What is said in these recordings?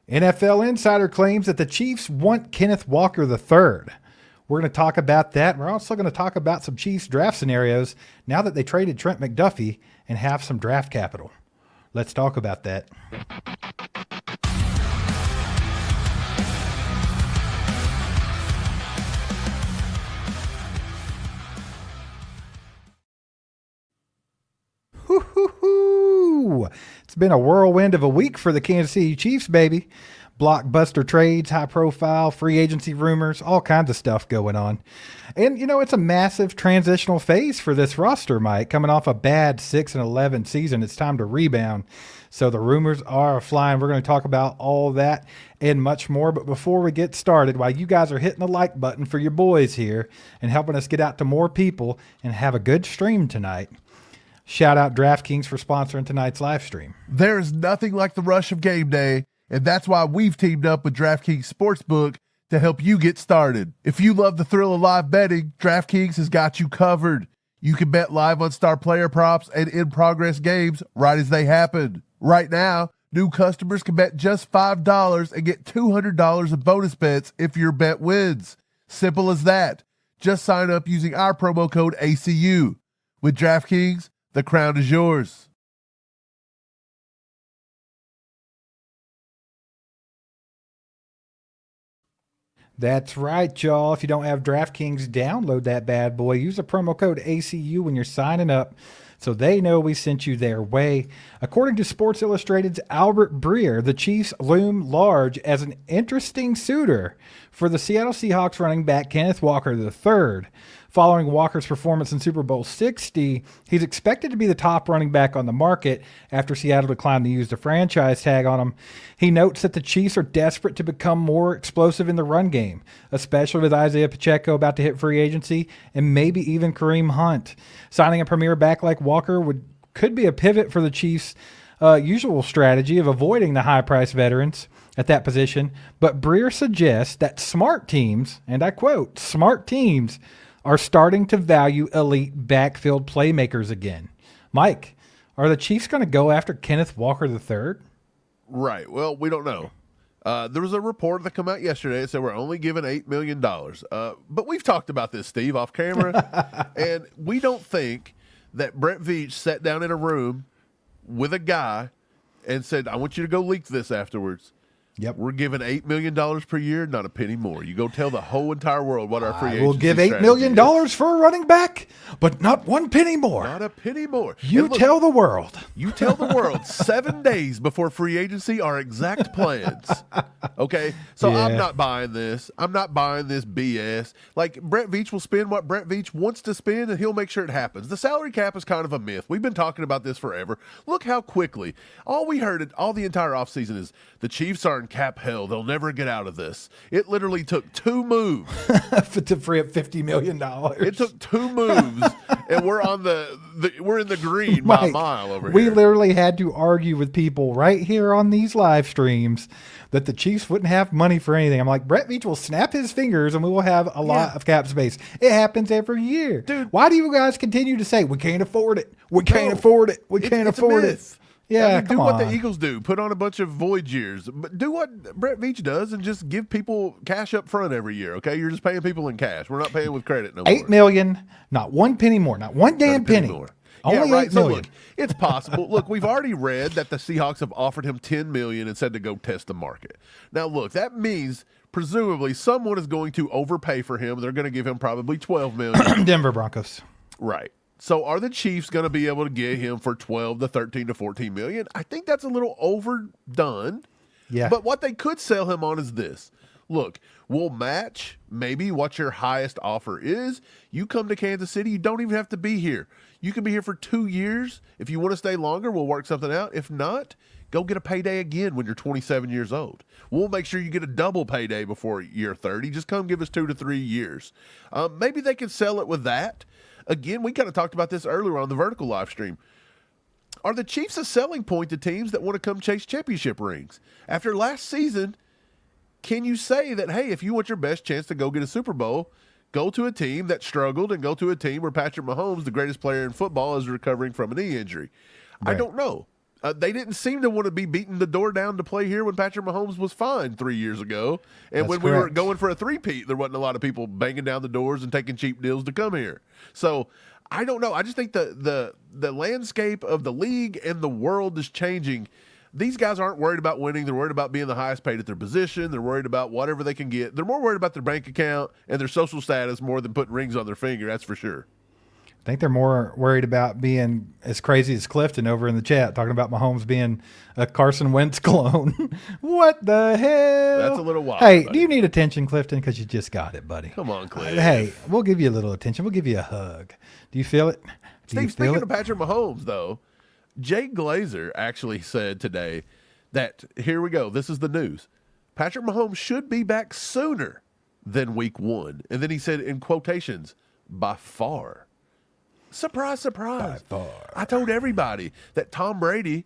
NFL Insider claims that the Chiefs want Kenneth Walker III. We're going to talk about that. We're also going to talk about some Chiefs draft scenarios now that they traded Trent McDuffie and have some draft capital. Let's talk about that. Woo-hoo-hoo. It's been a whirlwind of a week for the Kansas City Chiefs, baby. Blockbuster trades, high profile, free agency rumors, all kinds of stuff going on. And, it's a massive transitional phase for this roster, Mike. Coming off a bad 6-11 season, it's time to rebound. So the rumors are flying. We're going to talk about all that and much more. But before we get started, while you guys are hitting the like button for your boys here and helping us get out to more people and have a good stream tonight, shout out DraftKings for sponsoring tonight's live stream. There is nothing like the rush of game day, and that's why we've teamed up with DraftKings Sportsbook to help you get started. If you love the thrill of live betting, DraftKings has got you covered. You can bet live on star player props and in-progress games right as they happen. Right now, new customers can bet just $5 and get $200 in bonus bets if your bet wins. Simple as that. Just sign up using our promo code ACU. With DraftKings, the crown is yours. That's right, y'all. If you don't have DraftKings, download that bad boy. Use the promo code ACU when you're signing up so they know we sent you their way. According to Sports Illustrated's Albert Breer, the Chiefs loom large as an interesting suitor for the Seattle Seahawks running back Kenneth Walker III. Following Walker's performance in Super Bowl 60, he's expected to be the top running back on the market after Seattle declined to use the franchise tag on him. He notes that the Chiefs are desperate to become more explosive in the run game, especially with Isaiah Pacheco about to hit free agency and maybe even Kareem Hunt. Signing a premier back like Walker could be a pivot for the Chiefs' usual strategy of avoiding the high-priced veterans at that position, but Breer suggests that smart teams, and I quote, smart teams, are starting to value elite backfield playmakers again. Mike, are the Chiefs going to go after Kenneth Walker III? Right. Well, we don't know. There was a report that came out yesterday that said we're only giving $8 million. But we've talked about this, Steve, off camera, and we don't think that Brett Veach sat down in a room with a guy and said, I want you to go leak this afterwards. Yep. We're giving $8 million per year, not a penny more. You go tell the whole entire world what our free agency We'll give $8 strategy million is. for a running back, but not one penny more. Not a penny more. You tell the world. You tell the world 7 days before free agency our exact plans. Okay? So Yeah. I'm not buying this. I'm not buying this BS. Like, Brett Veach will spend what Brett Veach wants to spend, and he'll make sure it happens. The salary cap is kind of a myth. We've been talking about this forever. Look how quickly. All we heard all the entire offseason is the Chiefs are in cap hell. They'll never get out of this. It literally took 2 moves to free up $50 million. It took 2 moves, and we're on we're in the green by a mile over here. We literally had to argue with people right here on these live streams that the Chiefs wouldn't have money for anything. I'm like, Brett Veach will snap his fingers and we will have a lot of cap space. It happens every year. Dude, why do you guys continue to say, we can't afford it? We can't afford it. We can't afford it. Yeah, do what the Eagles do. Put on a bunch of void years. But do what Brett Veach does and just give people cash up front every year, okay? You're just paying people in cash. We're not paying with credit no more. $8 million, not one penny more, not one damn penny. More. Only yeah, right. $8 So million. look, it's possible. Look, we've already read that the Seahawks have offered him $10 million and said to go test the market. Now, look, that means presumably someone is going to overpay for him. They're going to give him probably $12 million. Denver Broncos. Right. So are the Chiefs going to be able to get him for 12 to 13 to 14 million? I think that's a little overdone. Yeah. But what they could sell him on is this. Look, we'll match maybe what your highest offer is. You come to Kansas City, you don't even have to be here. You can be here for 2 years. If you want to stay longer, we'll work something out. If not, go get a payday again when you're 27 years old. We'll make sure you get a double payday before year 30. Just come give us 2 to 3 years. Maybe they can sell it with that. Again, we kind of talked about this earlier on the Vertical live stream. Are the Chiefs a selling point to teams that want to come chase championship rings? After last season, can you say that, hey, if you want your best chance to go get a Super Bowl, go to a team that struggled and go to a team where Patrick Mahomes, the greatest player in football, is recovering from a knee injury? Right. I don't know. They didn't seem to want to be beating the door down to play here when Patrick Mahomes was fine 3 years ago. And That's when we were correct. going for a three-peat, there wasn't a lot of people banging down the doors and taking cheap deals to come here. So I don't know. I just think the landscape of the league and the world is changing. These guys aren't worried about winning. They're worried about being the highest paid at their position. They're worried about whatever they can get. They're more worried about their bank account and their social status more than putting rings on their finger. That's for sure. I think they're more worried about being as crazy as Clifton over in the chat, talking about Mahomes being a Carson Wentz clone. What the hell? That's a little wild. Hey, buddy. do you need attention, Clifton? Because you just got it, buddy. Come on, Cliff. Hey, we'll give you a little attention. We'll give you a hug. Do you feel it? Do you Steve, feel speaking it? of Patrick Mahomes, though, Jay Glazer actually said today that, here we go, this is the news. Patrick Mahomes should be back sooner than week 1. And then he said, in quotations, by far. Surprise, surprise. By far. I told everybody that Tom Brady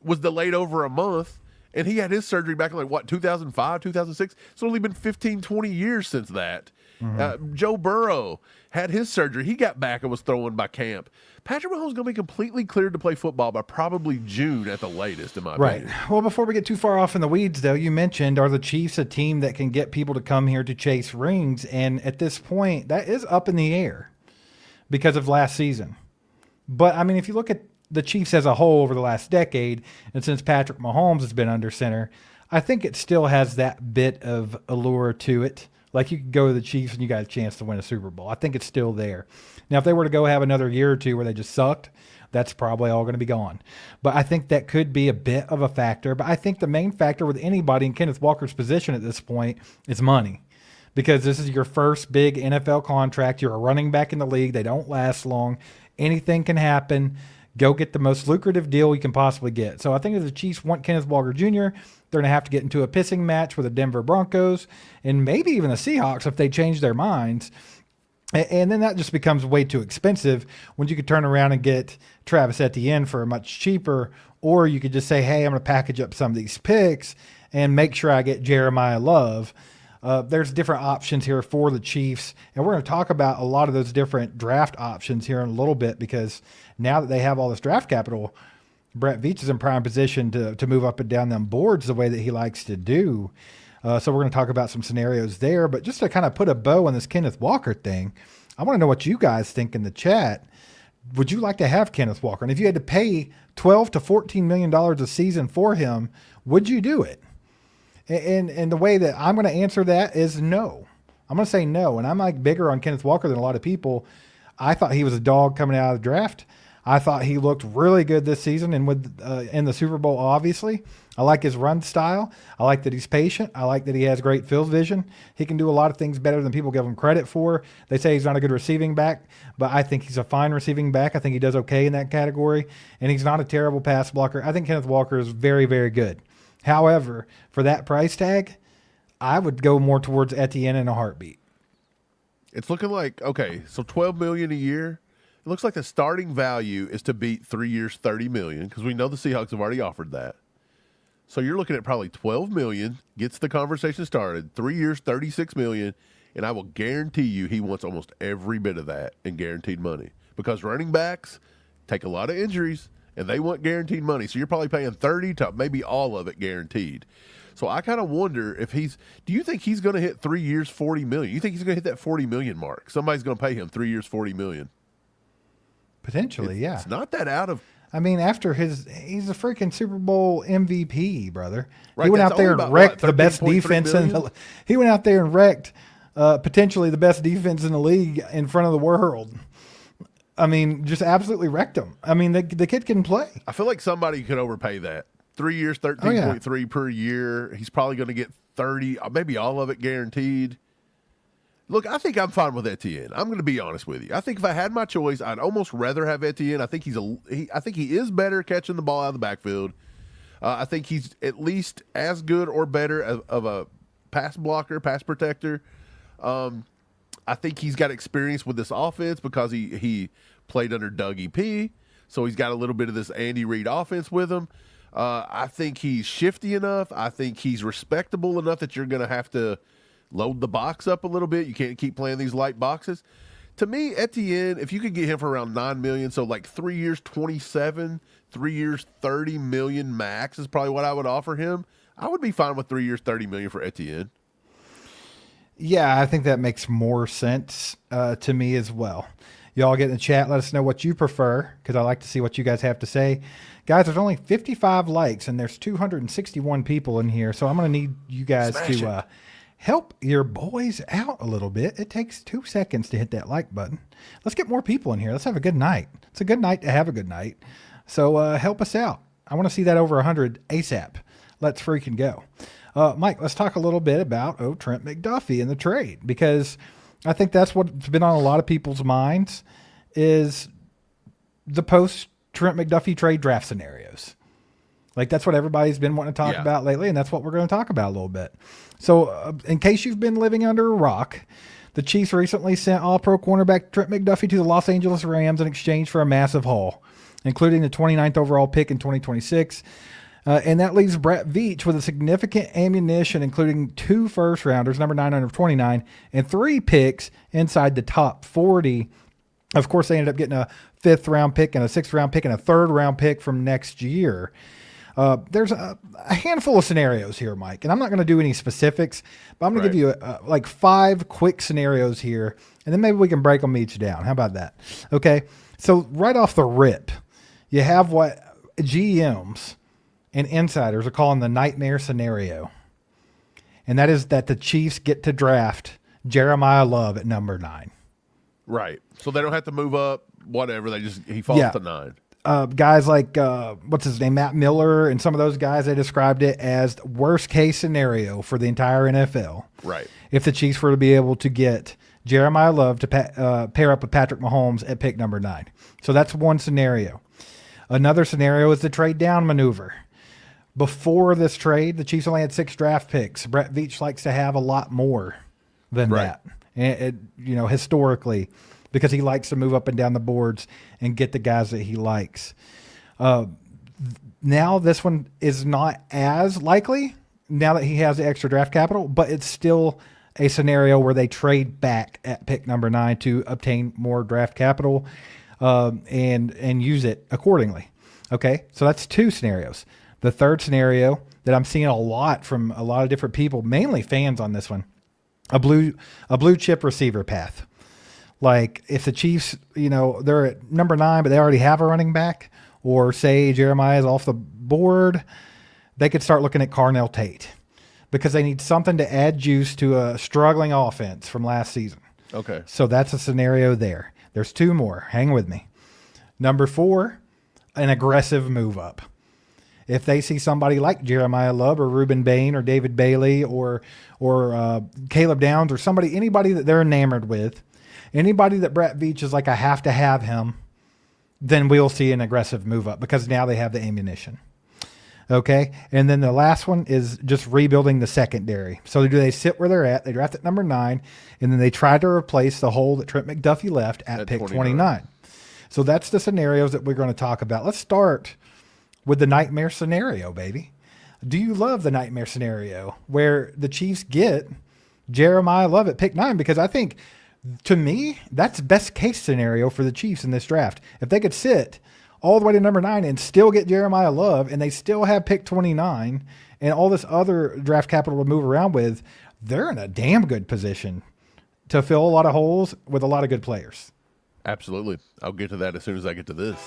was delayed over a month, and he had his surgery back in, 2005, 2006? It's only been 15, 20 years since that. Joe Burrow had his surgery. He got back and was throwing by camp. Patrick Mahomes is going to be completely cleared to play football by probably June at the latest, in my Right. opinion. Well, before we get too far off in the weeds, though, you mentioned, are the Chiefs a team that can get people to come here to chase rings? And at this point, that is up in the air because of last season. But, I mean, if you look at the Chiefs as a whole over the last decade, and since Patrick Mahomes has been under center, I think it still has that bit of allure to it. Like, you could go to the Chiefs and you got a chance to win a Super Bowl. I think it's still there. Now, if they were to go have another year or two where they just sucked, that's probably all going to be gone. But I think that could be a bit of a factor. But I think the main factor with anybody in Kenneth Walker's position at this point is money. Because this is your first big NFL contract. You're a running back in the league. They don't last long. Anything can happen. Go get the most lucrative deal you can possibly get. So I think if the Chiefs want Kenneth Walker Jr., they're going to have to get into a pissing match with the Denver Broncos and maybe even the Seahawks if they change their minds. And then that just becomes way too expensive when you could turn around and get Travis Etienne for much cheaper, or you could just say, hey, I'm going to package up some of these picks and make sure I get Jeremiah Love. There's different options here for the Chiefs, and we're going to talk about a lot of those different draft options here in a little bit because now that they have all this draft capital, Brett Veach is in prime position to move up and down them boards the way that he likes to do. So we're going to talk about some scenarios there. But just to kind of put a bow on this Kenneth Walker thing, I want to know what you guys think in the chat. Would you like to have Kenneth Walker? And if you had to pay $12 to $14 million a season for him, would you do it? And the way that I'm going to answer that is no. I'm going to say no. And I'm like bigger on Kenneth Walker than a lot of people. I thought he was a dog coming out of the draft. I thought he looked really good this season and with in the Super Bowl, obviously. I like his run style. I like that he's patient. I like that he has great field vision. He can do a lot of things better than people give him credit for. They say he's not a good receiving back, but I think he's a fine receiving back. I think he does okay in that category, and he's not a terrible pass blocker. I think Kenneth Walker is very, very good. However, for that price tag, I would go more towards Etienne in a heartbeat. It's looking like, okay, so $12 million a year. It looks like the starting value is to beat 3 years, $30 million, because we know the Seahawks have already offered that. So you're looking at probably $12 million, gets the conversation started, 3 years, $36 million, and I will guarantee you he wants almost every bit of that in guaranteed money because running backs take a lot of injuries, and they want guaranteed money. So you're probably paying 30 to maybe all of it guaranteed. So I kind of wonder if do you think he's going to hit 3 years, $40 million? You think he's going to hit that $40 million mark? Somebody's going to pay him 3 years, $40 million. Potentially, yeah. It's not that out of. I mean, he's a freaking Super Bowl MVP, brother. Right, he went that's out there only and about, wrecked what, the best 13.3 defense million? he went out there and wrecked potentially the best defense in the league in front of the world. I mean, just absolutely wrecked them. I mean, the kid can play. I feel like somebody could overpay that. 3 years, 13.3 per year. He's probably going to get 30, maybe all of it guaranteed. Look, I think I'm fine with Etienne. I'm going to be honest with you. I think if I had my choice, I'd almost rather have Etienne. I think I think he is better catching the ball out of the backfield. I think he's at least as good or better of a pass blocker, pass protector. I think he's got experience with this offense because he played under Dougie P, so he's got a little bit of this Andy Reid offense with him. I think he's shifty enough. I think he's respectable enough that you're going to have to load the box up a little bit. You can't keep playing these light boxes. To me, Etienne, if you could get him for around $9 million, so like 3 years, 27, 3 years, 30 million max is probably what I would offer him. I would be fine with 3 years, 30 million for Etienne. Yeah, I think that makes more sense to me as well. Y'all get in the chat. Let us know what you prefer because I like to see what you guys have to say. Guys, there's only 55 likes and there's 261 people in here. So I'm going to need you guys to help your boys out a little bit. It takes 2 seconds to hit that like button. Let's get more people in here. Let's have a good night. It's a good night to have a good night. So help us out. I want to see that over 100 ASAP. Let's freaking go. Mike, let's talk a little bit about Trent McDuffie and the trade because I think that's what's been on a lot of people's minds is the post-Trent McDuffie trade draft scenarios. Like that's what everybody's been wanting to talk about lately, and that's what we're going to talk about a little bit. So in case you've been living under a rock, the Chiefs recently sent all-pro cornerback Trent McDuffie to the Los Angeles Rams in exchange for a massive haul, including the 29th overall pick in 2026. And that leaves Brett Veach with a significant ammunition, including 2 first-rounders, number 9 under 29, and 3 picks inside the top 40. Of course, they ended up getting a 5th-round pick and a 6th-round pick and a 3rd-round pick from next year. There's a handful of scenarios here, Mike, and I'm not going to do any specifics, but I'm going to give you like 5 quick scenarios here, and then maybe we can break them each down. How about that? Okay, so right off the rip, you have what GMs and insiders are calling the nightmare scenario. And that is that the Chiefs get to draft Jeremiah Love at number 9. Right. So they don't have to move up, whatever. He falls to 9. Guys like, what's his name, Matt Miller, and some of those guys, they described it as the worst case scenario for the entire NFL. Right. If the Chiefs were to be able to get Jeremiah Love to pair up with Patrick Mahomes at pick number 9. So that's one scenario. Another scenario is the trade down maneuver. Before this trade, the Chiefs only had 6 draft picks. Brett Veach likes to have a lot more than that, and historically, because he likes to move up and down the boards and get the guys that he likes. Now this one is not as likely now that he has the extra draft capital, but it's still a scenario where they trade back at pick number 9 to obtain more draft capital and use it accordingly. Okay, so that's 2 scenarios. The third scenario that I'm seeing a lot from a lot of different people, mainly fans on this one, a blue chip receiver path. Like if the Chiefs, they're at number 9, but they already have a running back, or say Jeremiah is off the board, they could start looking at Carnell Tate because they need something to add juice to a struggling offense from last season. Okay. So that's a scenario there. There's 2 more. Hang with me. Number 4, an aggressive move up. If they see somebody like Jeremiah Love or Reuben Bain or David Bailey or Caleb Downs or anybody that they're enamored with, anybody that Brett Veach is like, I have to have him, then we'll see an aggressive move up because now they have the ammunition. Okay. And then the last one is just rebuilding the secondary. So do they sit where they're at? They draft at number 9, and then they try to replace the hole that Trent McDuffie left at pick 29. So that's the scenarios that we're going to talk about. Let's start with the nightmare scenario, baby. Do you love the nightmare scenario where the Chiefs get Jeremiah Love at pick 9? Because I think, to me, that's best case scenario for the Chiefs in this draft. If they could sit all the way to number 9 and still get Jeremiah Love, and they still have pick 29 and all this other draft capital to move around with, they're in a damn good position to fill a lot of holes with a lot of good players. Absolutely. I'll get to that as soon as I get to this.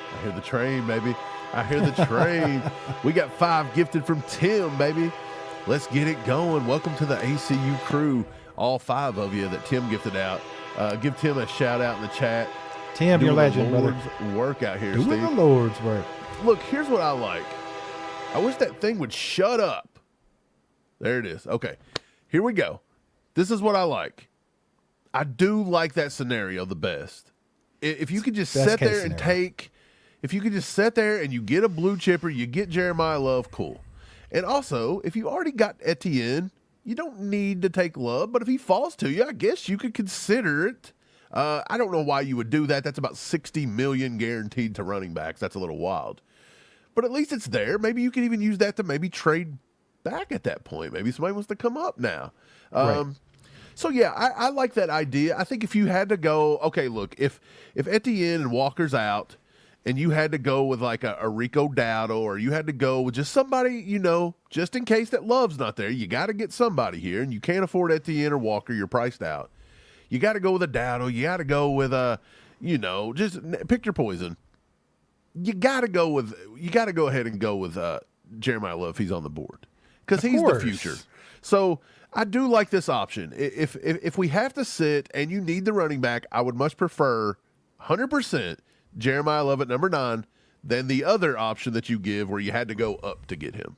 I hear the train, baby. I hear the train. We got 5 gifted from Tim, baby. Let's get it going. Welcome to the ACU crew, all 5 of you that Tim gifted out. Give Tim a shout out in the chat. Tim, you're a legend, brother. Work out here, Doing Steve. the Lord's work. Look, here's what I like. I wish that thing would shut up. There it is. Okay, here we go. This is what I like. I do like that scenario the best. If you could just sit there and if you could just sit there and you get a blue chipper, you get Jeremiah Love, cool. And also, if you already got Etienne, you don't need to take Love, but if he falls to you, I guess you could consider it. I don't know why you would do that. That's about $60 million guaranteed to running backs. That's a little wild. But at least it's there. Maybe you could even use that to maybe trade back at that point. Maybe somebody wants to come up now. Right. So yeah, I like that idea. I think if you had to go, okay, look, if Etienne and Walker's out, and you had to go with like a Rico Dowdle, or you had to go with just somebody, just in case that Love's not there, you got to get somebody here, and you can't afford Etienne or Walker. You're priced out. You got to go with a Dowdle. You got to go with just pick your poison. You got to go ahead and go with Jeremiah Love if he's on the board, because he's the future. So I do like this option. If we have to sit and you need the running back, I would much prefer 100% Jeremiah Love at number 9 than the other option that you give where you had to go up to get him.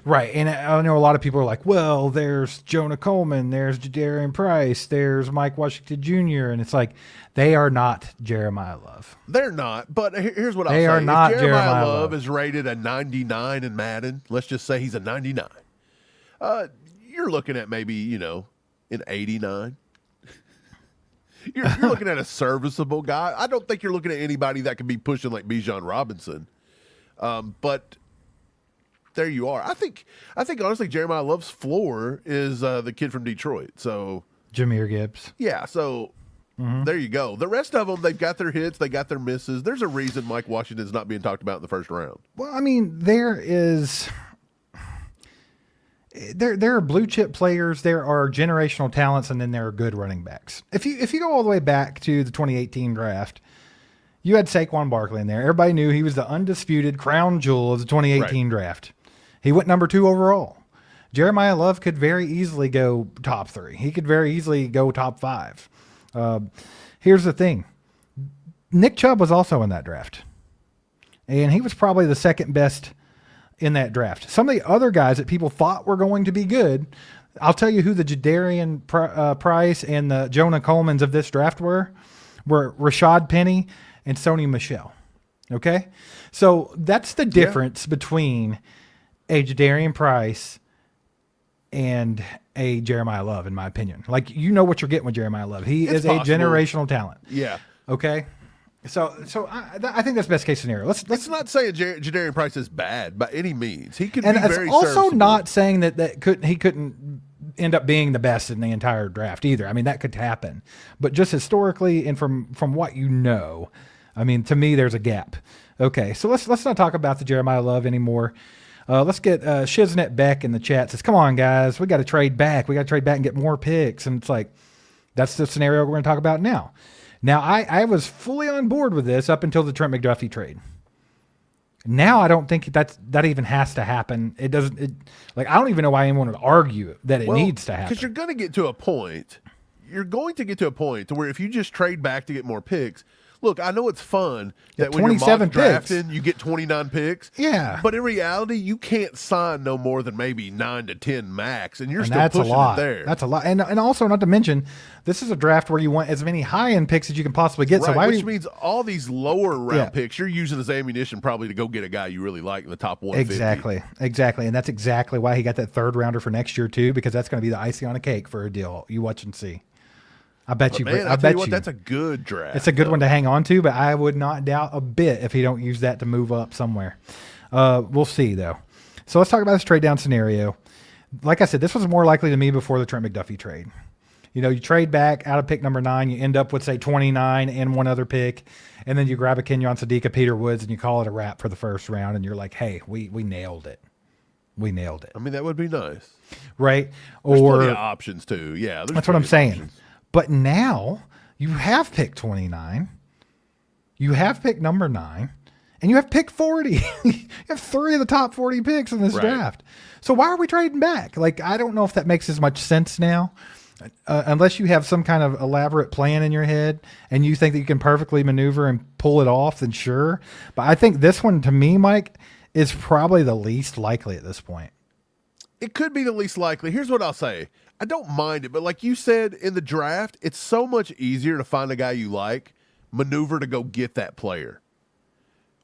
Right, and I know a lot of people are like, well, there's Jonah Coleman, there's Jadarian Price, there's Mike Washington Jr., and it's like, they are not Jeremiah Love. They're not, but here's what I'll say. They are not if Jeremiah Love. Love is rated a 99 in Madden, let's just say he's a 99. You're looking at maybe, an 89. You're looking at a serviceable guy. I don't think you're looking at anybody that could be pushing like Bijan Robinson. But there you are. I think honestly Jeremiah Love's floor is the kid from Detroit. So Jahmyr Gibbs. Yeah, so there you go. The rest of them, they've got their hits, they got their misses. There's a reason Mike Washington's not being talked about in the first round. Well, I mean, there are blue chip players, there are generational talents, and then there are good running backs. If you go all the way back to the 2018 draft, you had Saquon Barkley in there. Everybody knew he was the undisputed crown jewel of the 2018 draft. He went number 2 overall. Jeremiah Love could very easily go top 3. He could very easily go top 5. Here's the thing. Nick Chubb was also in that draft. And he was probably the second best in that draft. Some of the other guys that people thought were going to be good, I'll tell you who the Jadarian Price and the Jonah Colemans of this draft were Rashad Penny and Sony Michel. Okay? So that's the difference between a Jadarian Price and a Jeremiah Love, in my opinion. Like, you know what you're getting with Jeremiah Love. He is a generational talent. Yeah. Okay? So I think that's best case scenario. Let's not say Jadarian Price is bad by any means. He could and be it's very also serviceable. not saying that he couldn't end up being the best in the entire draft either. I mean, that could happen. But just historically and from what you know, I mean, to me, there's a gap. Okay, so let's not talk about the Jeremiah Love anymore. Let's get Shiznet Beck in the chat. Says, come on, guys. We got to trade back. We got to trade back and get more picks. And it's like, that's the scenario we're going to talk about now. Now, I was fully on board with this up until the Trent McDuffie trade. Now I don't think that even has to happen. It doesn't. I don't even know why anyone would argue that it needs to happen. Because you're going to get to a point. You're going to get to a point to where if you just trade back to get more picks. Look, I know it's fun that when you're mock drafting, you get 29 picks. Yeah. But in reality, you can't sign no more than maybe 9 to 10 max, and you're still pushing it there. That's a lot. And also, not to mention, this is a draft where you want as many high-end picks as you can possibly get. Right, so which means all these lower round picks, you're using as ammunition probably to go get a guy you really like in the top 150. Exactly. And that's exactly why he got that third rounder for next year, too, because that's going to be the icing on a cake for a deal. You watch and see. I bet you. That's a good draft. It's a good one to hang on to, but I would not doubt a bit if he don't use that to move up somewhere. We'll see, though. So let's talk about this trade down scenario. Like I said, this was more likely to me before the Trent McDuffie trade. You trade back out of pick number 9, you end up with, say, 29 and one other pick, and then you grab a Kenyon Sadiq, Peter Woods, and you call it a wrap for the first round, and you're like, hey, we nailed it. We nailed it. I mean, that would be nice. Right? There's plenty of options, too. Yeah, that's what I'm saying. Options. But now you have pick 29, you have pick number 9, and you have pick 40. You have 3 of the top 40 picks in this draft. So why are we trading back? I don't know if that makes as much sense now, unless you have some kind of elaborate plan in your head and you think that you can perfectly maneuver and pull it off, then sure. But I think this one, to me, Mike, is probably the least likely at this point. It could be the least likely. Here's what I'll say. I don't mind it, but like you said, in the draft, it's so much easier to find a guy you like, maneuver to go get that player.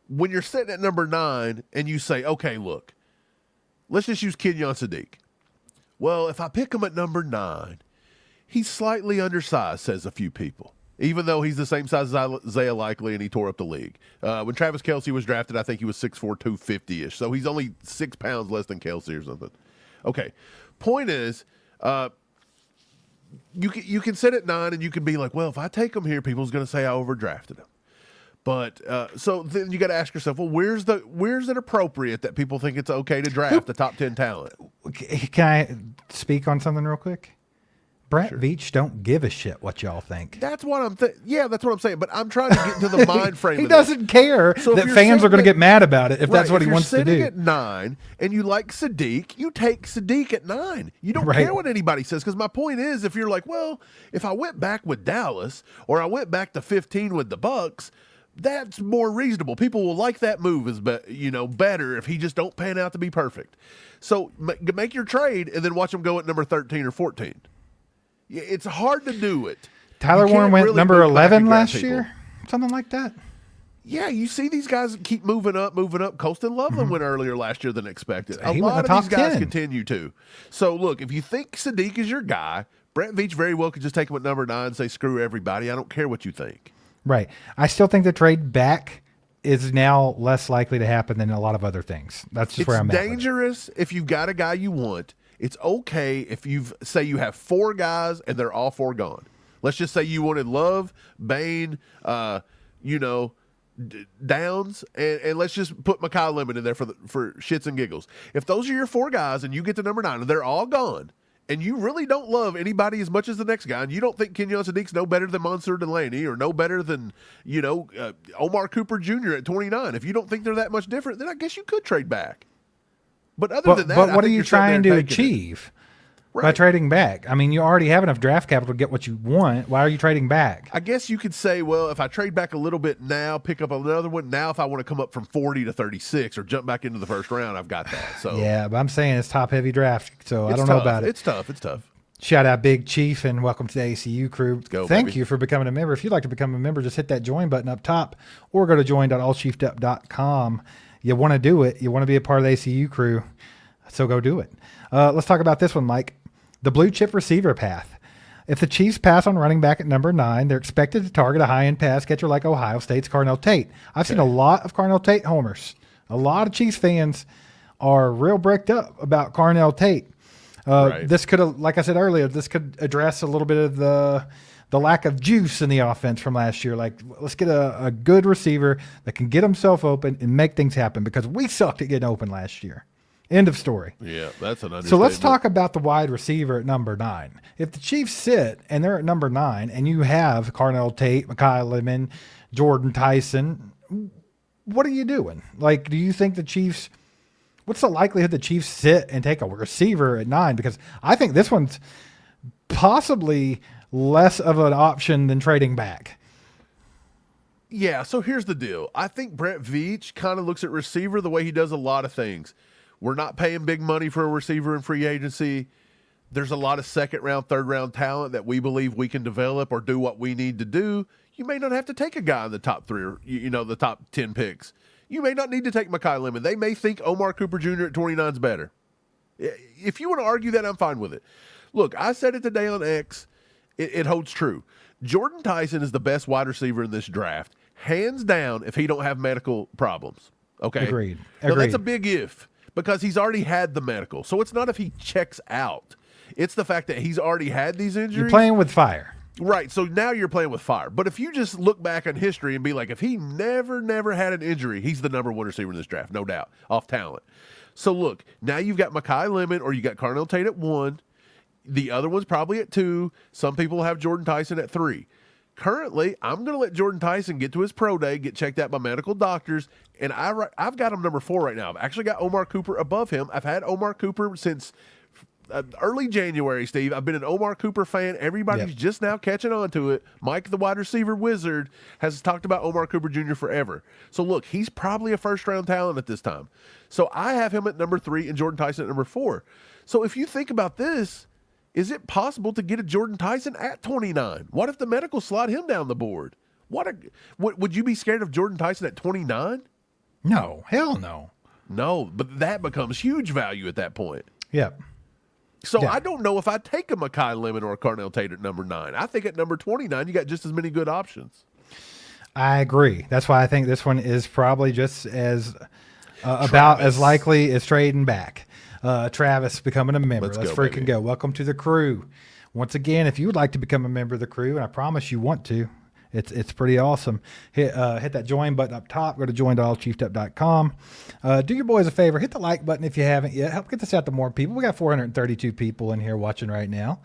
When you're sitting at number 9 and you say, okay, look, let's just use Kenyon Sadiq. Well, if I pick him at number 9, he's slightly undersized, says a few people, even though he's the same size as Isaiah Likely and he tore up the league. When Travis Kelce was drafted, I think he was 6'4", 250-ish, so he's only 6 pounds less than Kelce or something. Okay, point is, you can sit at 9 and you can be like, well, if I take him here, people's going to say I overdrafted him. But so then you got to ask yourself, well, where's it appropriate that people think it's okay to draft the top 10 talent? Can I speak on something real quick? Brett Veach don't give a shit what y'all think. That's what I'm that's what I'm saying. But I'm trying to get into the mind frame. He doesn't care that fans are going to get mad about it if that's what he wants to do. If you're sitting at 9 and you like Sadiq, you take Sadiq at 9. You don't care what anybody says, because my point is, if you're like, well, if I went back with Dallas or I went back to 15 with the Bucks, that's more reasonable. People will like that move better if he just don't pan out to be perfect. So make your trade and then watch him go at number 13 or 14. It's hard to do it. Tyler Warren went really number 11 last year, something like that. Yeah, you see these guys keep moving up. Colston Loveland went earlier last year than expected. He a lot of these guys 10. Continue to. So, look, if you think Sadiq is your guy, Brett Veach very well could just take him at number 9 and say, screw everybody. I don't care what you think. Right. I still think the trade back is now less likely to happen than a lot of other things. That's just where I'm at. It's dangerous if you've got a guy you want. It's okay if you have 4 guys and they're all 4 gone. Let's just say you wanted Love, Bain, Downs, and let's just put Mekhi Lemon in there for shits and giggles. If those are your 4 guys and you get to number 9 and they're all gone, and you really don't love anybody as much as the next guy, and you don't think Kenyon Sadiq's no better than Mansour Delaney or no better than Omar Cooper Jr. at 29, if you don't think they're that much different, then I guess you could trade back. But than that, what are you trying to achieve by trading back? I mean, you already have enough draft capital to get what you want. Why are you trading back? I guess you could say, well, if I trade back a little bit now, pick up another one. Now, if I want to come up from 40 to 36 or jump back into the first round, I've got that. So yeah, but I'm saying it's top heavy draft, so I don't know about it. It's tough. Shout out Big Chief and welcome to the ACU crew. Let's go, Thank you for becoming a member. If you'd like to become a member, just hit that join button up top or go to join.allchiefedup.com. You want to do it. You want to be a part of the ACU crew. So go do it. Let's talk about this one, Mike. The blue chip receiver path. If the Chiefs pass on running back at number 9, they're expected to target a high-end pass catcher like Ohio State's Carnell Tate. I've seen a lot of Carnell Tate homers. A lot of Chiefs fans are real bricked up about Carnell Tate. This could, like I said earlier, this could address a little bit of the lack of juice in the offense from last year. Like, let's get a good receiver that can get himself open and make things happen, because we sucked at getting open last year. End of story. Yeah, that's an understatement. So let's talk about the wide receiver at number 9. If the Chiefs sit and they're at number 9 and you have Carnell Tate, Mekhi Lemon, Jordan Tyson, what are you doing? Like, do you think the Chiefs – what's the likelihood the Chiefs sit and take a receiver at 9? Because I think this one's possibly less of an option than trading back. Yeah, so here's the deal. I think Brett Veach kind of looks at receiver the way he does a lot of things. We're not paying big money for a receiver in free agency. There's a lot of second-round, third-round talent that we believe we can develop or do what we need to do. You may not have to take a guy in the top 3 or, the top 10 picks. You may not need to take Mekhi Lemon. They may think Omar Cooper Jr. at 29 is better. If you want to argue that, I'm fine with it. Look, I said it today on X. It holds true. Jordan Tyson is the best wide receiver in this draft, hands down, if he don't have medical problems. Okay? Agreed. Now, that's a big if, because he's already had the medical. So it's not if he checks out. It's the fact that he's already had these injuries. You're playing with fire. Right, so now you're playing with fire. But if you just look back on history and be like, if he never had an injury, he's the number 1 receiver in this draft, no doubt, off talent. So look, now you've got Mekhi Lemon or you got Carnell Tate at 1. The other one's probably at 2. Some people have Jordan Tyson at 3. Currently, I'm going to let Jordan Tyson get to his pro day, get checked out by medical doctors, and I've got him number 4 right now. I've actually got Omar Cooper above him. I've had Omar Cooper since early January, Steve. I've been an Omar Cooper fan. Everybody's just now catching on to it. Mike, the wide receiver wizard, has talked about Omar Cooper Jr. forever. So, look, he's probably a first-round talent at this time. So I have him at number 3 and Jordan Tyson at number 4. So if you think about this, is it possible to get a Jordan Tyson at 29? What if the medical slide him down the board? Would you be scared of Jordan Tyson at 29? No, hell no. No, but that becomes huge value at that point. Yep. So I don't know if I take a Mekhi Lemon or a Carnell Tate at number 9. I think at number 29, you got just as many good options. I agree. That's why I think this one is probably just as about as likely as trading back. Travis becoming a member. Let's freaking go. Welcome to the crew. Once again, if you would like to become a member of the crew, and I promise you want to, it's pretty awesome. Hit that join button up top. Go to join.allchiefedup.com. Do your boys a favor. Hit the like button if you haven't yet. Help get this out to more people. We got 432 people in here watching right now.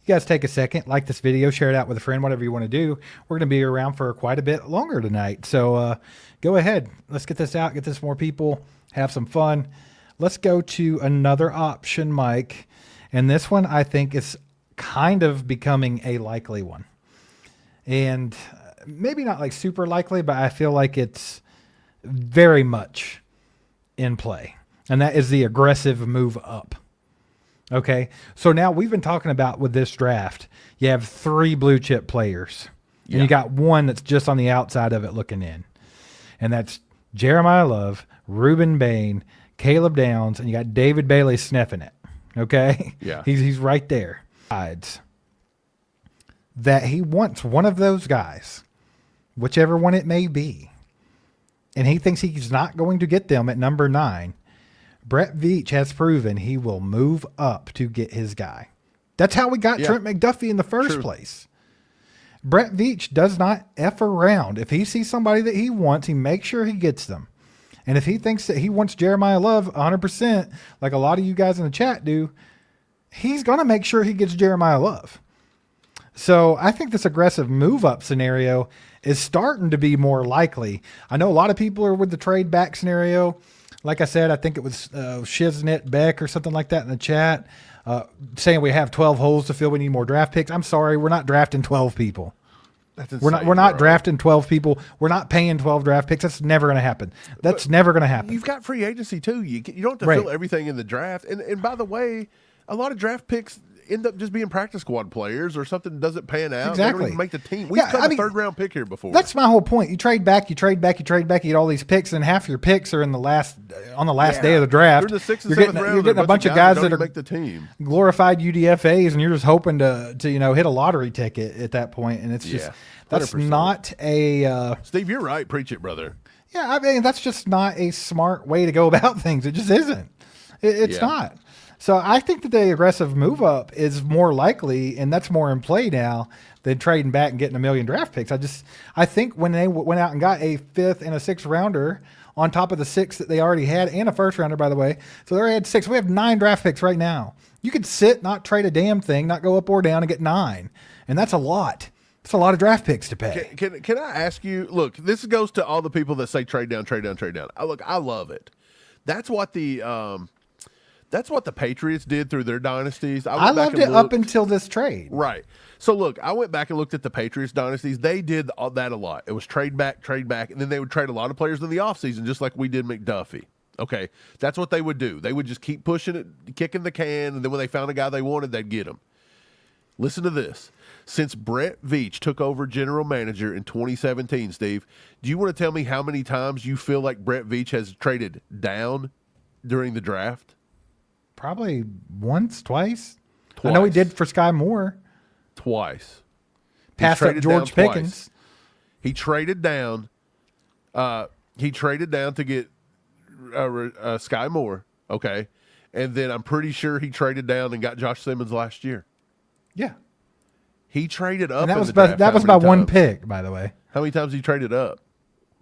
You guys take a second, like this video, share it out with a friend, whatever you want to do. We're going to be around for quite a bit longer tonight. So go ahead. Let's get this out, get this more people, have some fun. Let's go to another option, Mike. And this one I think is kind of becoming a likely one. And maybe not like super likely, but I feel like it's very much in play. And that is the aggressive move up. Okay. So now we've been talking about with this draft, you have 3 blue chip players. And you got one that's just on the outside of it looking in. And that's Jeremiah Love, Reuben Bain, Caleb Downs, and you got David Bailey sniffing it. Okay. Yeah. He's right there. That he wants one of those guys, whichever one it may be, and he thinks he's not going to get them at number 9. Brett Veach has proven he will move up to get his guy. That's how we got Trent McDuffie in the first place. Brett Veach does not F around. If he sees somebody that he wants, he makes sure he gets them. And if he thinks that he wants Jeremiah Love 100%, like a lot of you guys in the chat do, he's going to make sure he gets Jeremiah Love. So I think this aggressive move-up scenario is starting to be more likely. I know a lot of people are with the trade back scenario. Like I said, I think it was Shiznit Beck or something like that in the chat saying we have 12 holes to fill. We need more draft picks. I'm sorry, we're not drafting 12 people. That's insane, we're not drafting 12 people. We're not paying 12 draft picks. That's never going to happen. That's never going to happen. You've got free agency too. You don't have to fill everything in the draft. And by the way, a lot of draft picks end up just being practice squad players or something doesn't pan out. Exactly. They don't even make the team. We've got a 3rd round pick here before. That's my whole point. You trade back, you get all these picks, and half your picks are on the last day of the draft. You're the 6th and 7th round. You're getting a bunch of guys that are make the team. Glorified UDFAs, and you're just hoping to hit a lottery ticket at that point. And it's just that's 100%. Not a Steve, you're right. Preach it, brother. Yeah, I mean that's just not a smart way to go about things. It just isn't. It's not. So I think that the aggressive move up is more likely, and that's more in play now than trading back and getting a million draft picks. I think when they went out and got a 5th and a 6th rounder on top of the 6 that they already had, and a 1st rounder, by the way. So they already had 6. We have 9 draft picks right now. You could sit, not trade a damn thing, not go up or down, and get 9. And that's a lot. That's a lot of draft picks to pay. Can I ask you, look, this goes to all the people that say trade down, trade down, trade down. I love it. That's what the Patriots did through their dynasties. I loved it up until this trade. Right. So, look, I went back and looked at the Patriots dynasties. They did that a lot. It was trade back, and then they would trade a lot of players in the offseason, just like we did McDuffie. Okay, that's what they would do. They would just keep pushing it, kicking the can, and then when they found a guy they wanted, they'd get him. Listen to this. Since Brett Veach took over general manager in 2017, Steve, do you want to tell me how many times you feel like Brett Veach has traded down during the draft? Probably once, twice. I know he did for Sky Moore. Twice. Passed up George Pickens. He traded down. He traded down to get Sky Moore. Okay. And then I'm pretty sure he traded down and got Josh Simmons last year. Yeah. He traded up. And that was by one pick, by the way. How many times he traded up?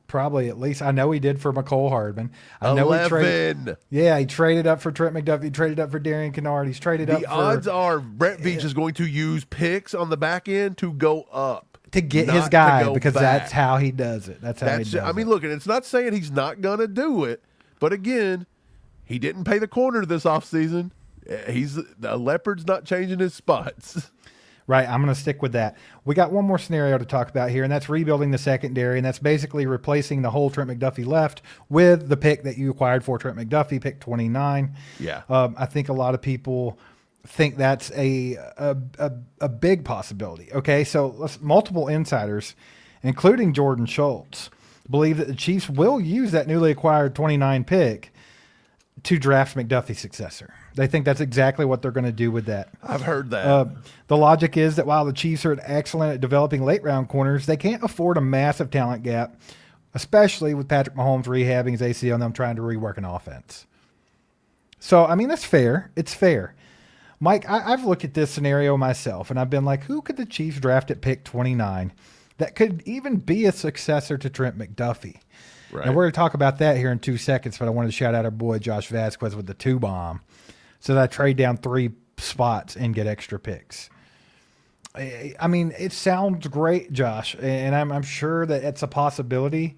Probably at least. I know he did for McCole Hardman. I know 11. He traded up for Trent McDuffie. He traded up for Darian Kennard. He's traded up. The odds are Brett Veach is going to use picks on the back end to go up. To get his guy, because that's how he does it. That's how he does it. I mean, look, and it's not saying he's not going to do it, but again, he didn't pay the corner this offseason. The Leopard's not changing his spots. Right, I'm going to stick with that. We got one more scenario to talk about here, and that's rebuilding the secondary, and that's basically replacing the whole Trent McDuffie left with the pick that you acquired for Trent McDuffie, pick 29. Yeah. I think a lot of people think that's a big possibility. Okay, so multiple insiders, including Jordan Schultz, believe that the Chiefs will use that newly acquired 29 pick to draft McDuffie's successor. They think that's exactly what they're going to do with that. I've heard that. The logic is that while the Chiefs are excellent at developing late-round corners, they can't afford a massive talent gap, especially with Patrick Mahomes rehabbing his ACL and them trying to rework an offense. So, I mean, that's fair. It's fair. Mike, I've looked at this scenario myself, and I've been like, who could the Chiefs draft at pick 29 that could even be a successor to Trent McDuffie? Right. And we're going to talk about that here in 2 seconds, but I wanted to shout out our boy Josh Vasquez with the 2-bomb so that I trade down 3 spots and get extra picks. I mean, it sounds great, Josh, and I'm sure that it's a possibility,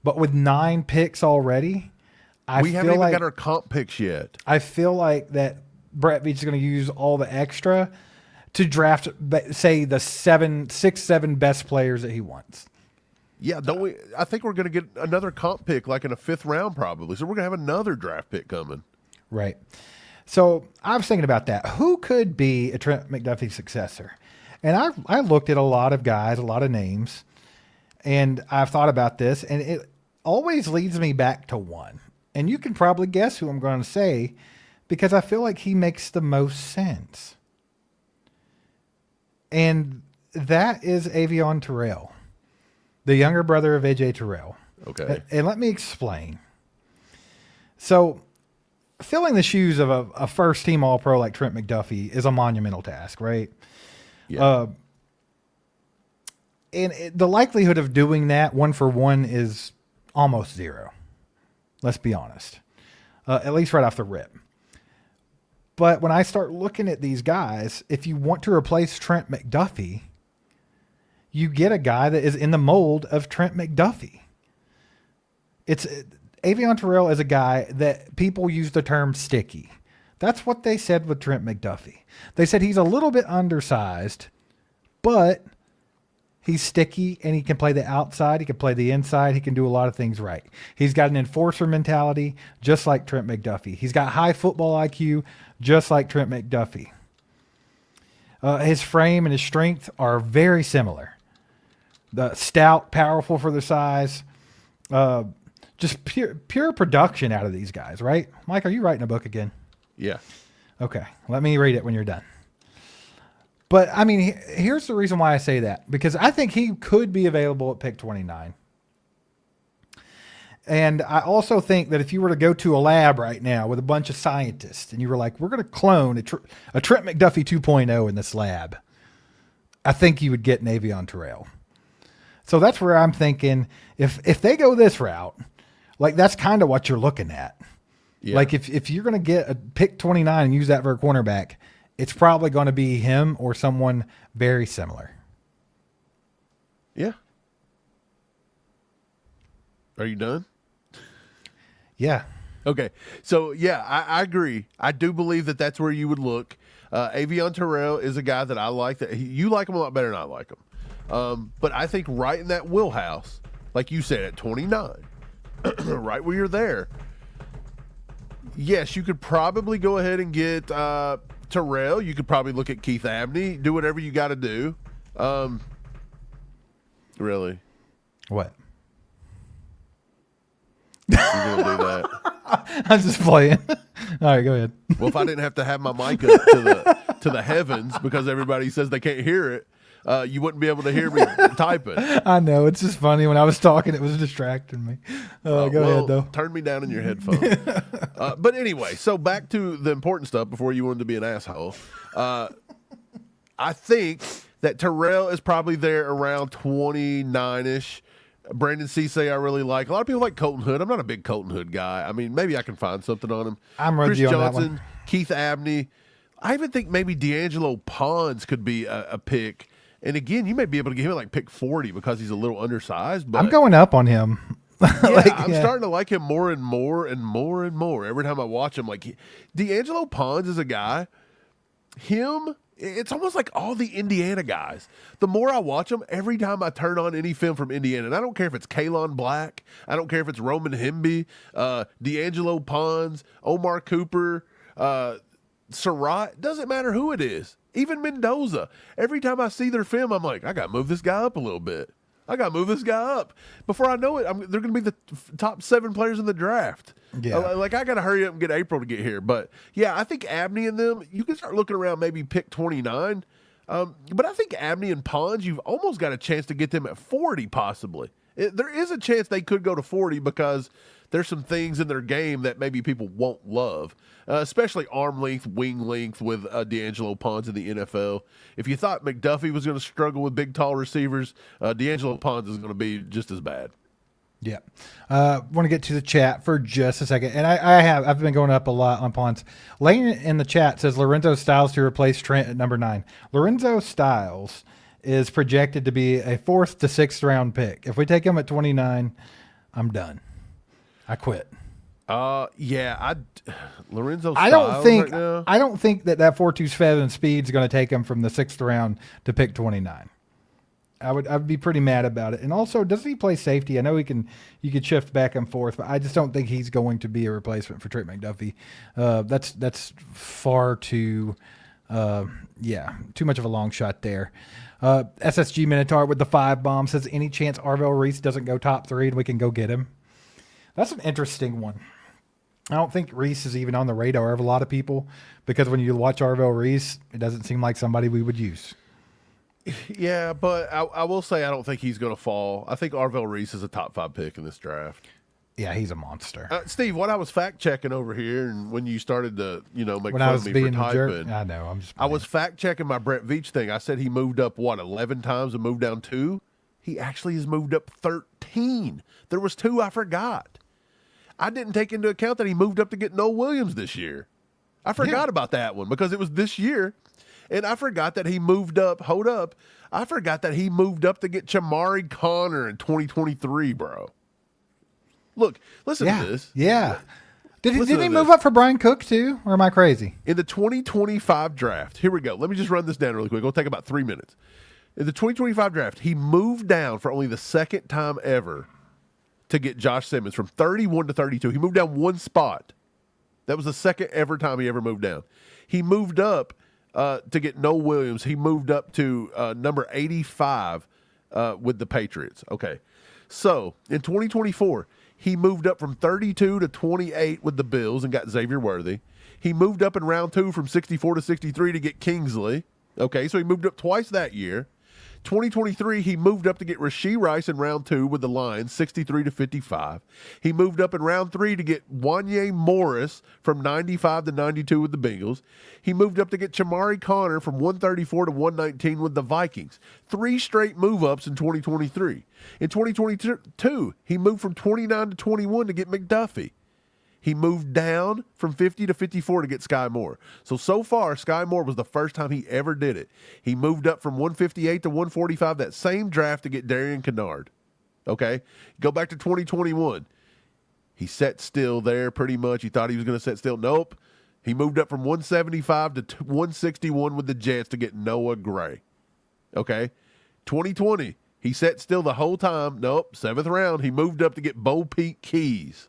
but with 9 picks already, we haven't even got our comp picks yet. I feel like that Brett Veach is going to use all the extra to draft, say, the 7 best players that he wants. Yeah, don't we? I think we're going to get another comp pick like in a 5th round probably. So we're going to have another draft pick coming. Right. So I was thinking about that. Who could be a Trent McDuffie successor? And I looked at a lot of guys, a lot of names, and I've thought about this, and it always leads me back to one. And you can probably guess who I'm going to say because I feel like he makes the most sense. And that is Avion Terrell, the younger brother of A.J. Terrell. Okay. And let me explain. So filling the shoes of a first-team All-Pro like Trent McDuffie is a monumental task, right? Yeah. The likelihood of doing that 1-for-1 is almost 0. Let's be honest. At least right off the rip. But when I start looking at these guys, if you want to replace Trent McDuffie, you get a guy that is in the mold of Trent McDuffie. Avion Terrell is a guy that people use the term sticky. That's what they said with Trent McDuffie. They said he's a little bit undersized, but he's sticky and he can play the outside. He can play the inside. He can do a lot of things right. He's got an enforcer mentality, just like Trent McDuffie. He's got high football IQ, just like Trent McDuffie. His frame and his strength are very similar. The stout, powerful for their size. Just pure production out of these guys, right? Mike, are you writing a book again? Yeah. Okay. Let me read it when you're done. But, I mean, here's the reason why I say that. Because I think he could be available at pick 29. And I also think that if you were to go to a lab right now with a bunch of scientists and you were like, we're going to clone a Trent McDuffie 2.0 in this lab, I think you would get an Avion Terrell. So that's where I'm thinking if they go this route, like that's kind of what you're looking at. Yeah. Like if you're going to get a pick 29 and use that for a cornerback, it's probably going to be him or someone very similar. Yeah. Are you done? Yeah. Okay. So, yeah, I agree. I do believe that that's where you would look. Avion Terrell is a guy that I like. You like him a lot better than I like him. But I think right in that wheelhouse, like you said, at 29, right where you're there, yes, you could probably go ahead and get Terrell. You could probably look at Keith Abney, do whatever you got to do. Really? What? You're going to do that? I'm just playing. All right, go ahead. Well, if I didn't have to have my mic up to the heavens because everybody says they can't hear it, you wouldn't be able to hear me typing. I know. It's just funny. When I was talking, it was distracting me. Go ahead, though. Turn me down in your headphones. But anyway, so back to the important stuff before you wanted to be an asshole. I think that Terrell is probably there around 29-ish. Brandon Cisse I really like. A lot of people like Colton Hood. I'm not a big Colton Hood guy. I mean, maybe I can find something on him. I'm with Chris you on Johnson, that one. Keith Abney. I even think maybe D'Angelo Pons could be a pick. And again, you may be able to get him at like pick 40 because he's a little undersized. But I'm going up on him. I'm starting to like him more and more and more and more. Every time I watch him, like D'Angelo Pons is a guy. It's almost like all the Indiana guys. The more I watch them, every time I turn on any film from Indiana, and I don't care if it's Kalon Black, I don't care if it's Roman Hemby, D'Angelo Pons, Omar Cooper, Surratt, doesn't matter who it is. Even Mendoza. Every time I see their film, I'm like, I got to move this guy up a little bit. I got to move this guy up. Before I know it, they're going to be the top 7 players in the draft. Yeah. Like, I got to hurry up and get April to get here. But, yeah, I think Abney and them, you can start looking around maybe pick 29. But I think Abney and Pons, you've almost got a chance to get them at 40 possibly. There is a chance they could go to 40 because there's some things in their game that maybe people won't love, especially arm length, wing length with D'Angelo Pons in the NFL. If you thought McDuffie was going to struggle with big, tall receivers, D'Angelo Pons is going to be just as bad. Yeah. Want to get to the chat for just a second. And I've been going up a lot on Pons. Lane in the chat says Lorenzo Styles to replace Trent at number 9. Lorenzo Styles is projected to be a 4th to 6th round pick. If we take him at 29, I'm done. I quit. Lorenzo Styles I don't think right now? I don't think that 4.27 speed is going to take him from the 6th round to pick 29. I'd be pretty mad about it. And also, doesn't he play safety? I know you could shift back and forth, but I just don't think he's going to be a replacement for Trent McDuffie. That's far too much of a long shot there. SSG Minotaur with the 5 bomb says, any chance Arvell Reese doesn't go top 3 and we can go get him? That's an interesting one. I don't think Reese is even on the radar of a lot of people because when you watch Arvell Reese, it doesn't seem like somebody we would use. Yeah, but I will say I don't think he's going to fall. I think Arvell Reese is a top 5 pick in this draft. Yeah, he's a monster. Steve, what I was fact checking over here, and when you started to, make When fun I was of me being for a jerk, typing, I know. I was fact checking my Brett Veach thing. I said he moved up 11 times and moved down 2. He actually has moved up 13. There was 2 I forgot. I didn't take into account that he moved up to get Noah Williams this year. I forgot about that one because it was this year. And I forgot that he moved up. Hold up. I forgot that he moved up to get Chamari Connor in 2023, bro. Look, listen to this. Yeah. Did Listen he to move this. up for Brian Cook too? Or am I crazy? In the 2025 draft, here we go. Let me just run this down really quick. It'll take about 3 minutes. In the 2025 draft, he moved down for only the second time ever to get Josh Simmons from 31 to 32. He moved down 1 spot. That was the second ever time he ever moved down. He moved up to get Noah Williams. He moved up to number 85 with the Patriots. Okay. So in 2024, he moved up from 32 to 28 with the Bills and got Xavier Worthy. He moved up in round 2 from 64 to 63 to get Kingsley. Okay, so he moved up twice that year. 2023, he moved up to get Rashee Rice in round 2 with the Lions, 63 to 55. He moved up in round 3 to get Wanye Morris from 95 to 92 with the Bengals. He moved up to get Chamari Connor from 134 to 119 with the Vikings. 3 straight move-ups in 2023. In 2022, he moved from 29 to 21 to get McDuffie. He moved down from 50 to 54 to get Sky Moore. So far, Sky Moore was the first time he ever did it. He moved up from 158 to 145 that same draft to get Darian Kennard. Okay? Go back to 2021. He sat still there pretty much. He thought he was going to sit still. Nope. He moved up from 175 to 161 with the Jets to get Noah Gray. Okay? 2020. He sat still the whole time. Nope. 7th round. He moved up to get Bo Peep Keys.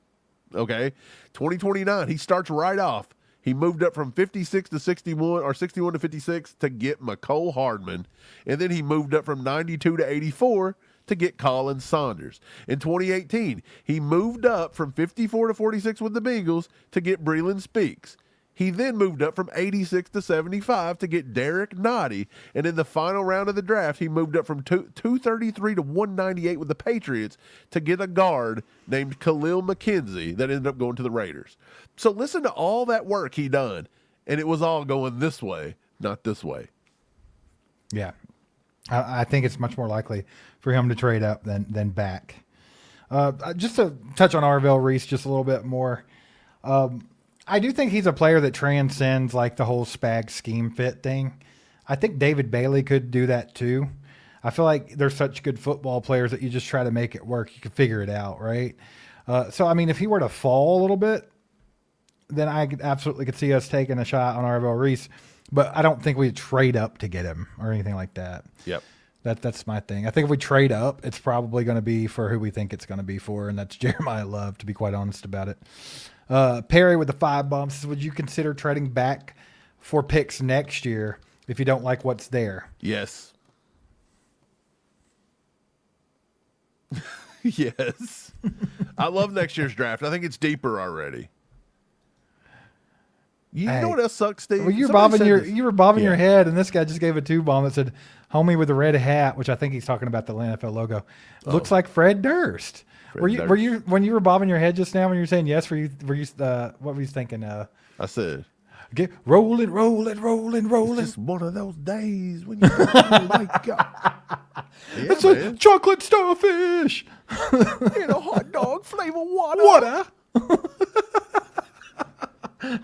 Okay, 2029, he starts right off. He moved up from 56 to 61 or 61 to 56 to get McCole Hardman. And then he moved up from 92 to 84 to get Colin Saunders. In 2018, he moved up from 54 to 46 with the Bengals to get Breland Speaks. He then moved up from 86 to 75 to get Derek Nottie. And in the final round of the draft, he moved up from 233 to 198 with the Patriots to get a guard named Khalil McKenzie that ended up going to the Raiders. So listen to all that work he done, and it was all going this way, not this way. Yeah. I think it's much more likely for him to trade up than back. Just to touch on Arvell Reese just a little bit more, I do think he's a player that transcends like the whole Spag scheme fit thing. I think David Bailey could do that too. I feel like they're such good football players that you just try to make it work. You can figure it out, right? So, I mean, if he were to fall a little bit, then I absolutely could see us taking a shot on Arvell Reese. But I don't think we'd trade up to get him or anything like that. Yep. That's my thing. I think if we trade up, it's probably going to be for who we think it's going to be for, and that's Jeremiah Love, to be quite honest about it. Perry with the 5 bomb says, would you consider trading back for picks next year if you don't like what's there? Yes. Yes. I love next year's draft. I think it's deeper already. You Hey. know what else sucks, Steve? Well, you were Somebody bobbing said this. your head, and this guy just gave a 2-bomb that said "Homie with a red hat," which I think he's talking about the NFL logo. Looks like Fred Durst. Were you when you were bobbing your head just now when you were saying yes? Were you what were you thinking? I said, Get rolling. it's just one of those days when you wake up. Yeah, It's a chocolate starfish. in a hot dog flavor water.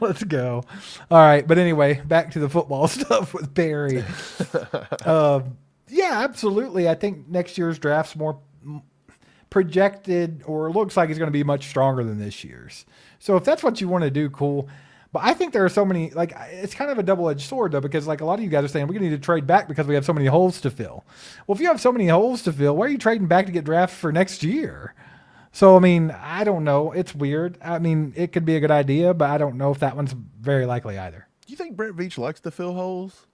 Let's go. All right, but anyway, back to the football stuff with Barry. Yeah, absolutely. I think next year's draft's more projected, or looks like it's going to be much stronger than this year's. So if that's what you want to do, cool. But I think there are so many, like, it's kind of a double-edged sword, though, because, like, a lot of you guys are saying, we need to trade back because we have so many holes to fill. Well, if you have so many holes to fill, why are you trading back to get drafted for next year? So, I mean, I don't know. It's weird. I mean, it could be a good idea, but I don't know if that one's very likely either. Do you think Brett Veach likes to fill holes?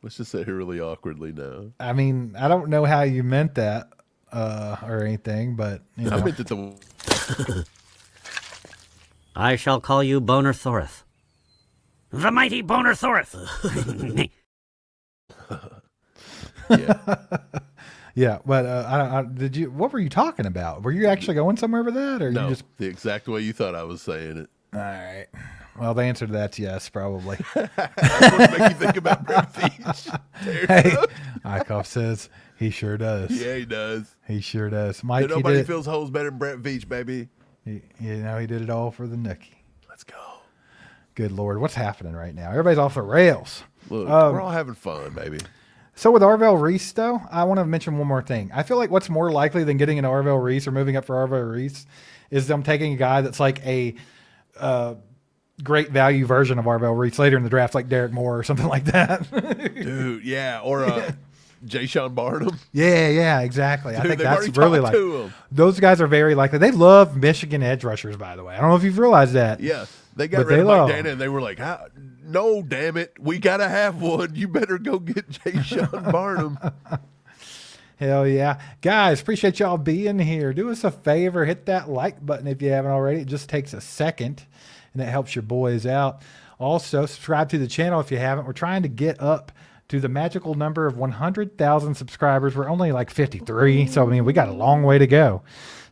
Let's just sit here really awkwardly now. I mean, I don't know how you meant that or anything, but, you know. I meant that I shall call you Boner Thorith. The mighty Boner Thorith. yeah. Yeah, but did you? What were you talking about? Were you actually going somewhere with that, or No, you just? the exact way you thought I was saying it. All right. Well, the answer to that's yes, probably. That's what make you think about Brett Veach. Hey, Eichhoff says he sure does. Yeah, he does. He sure does. Mike, Nobody he did, fills holes better than Brett Veach, baby. he did it all for the nookie. Let's go. Good Lord, what's happening right now? Everybody's off the rails. Look, we're all having fun, baby. So with Arvell Reese, though, I want to mention one more thing. I feel like what's more likely than getting an Arvell Reese or moving up for Arvell Reese is them taking a guy that's like a great value version of Arvell Reese later in the draft, like Derek Moore or something like that. Dude, yeah. Or Jay Sean Barnum. Yeah, exactly. I Dude, think they've that's already really talked like to him. those guys are very likely. They love Michigan edge rushers, by the way. I don't know if you've realized that. Yeah. They got But rid they of love Mike Dana, and they were like, no, damn it. We got to have one. You better go get Jay Sean Barnum. Hell yeah. Guys, appreciate y'all being here. Do us a favor, hit that like button if you haven't already. It just takes a second, and it helps your boys out. Also, subscribe to the channel if you haven't. We're trying to get up to the magical number of 100,000 subscribers. We're only like 53, so I mean, we got a long way to go.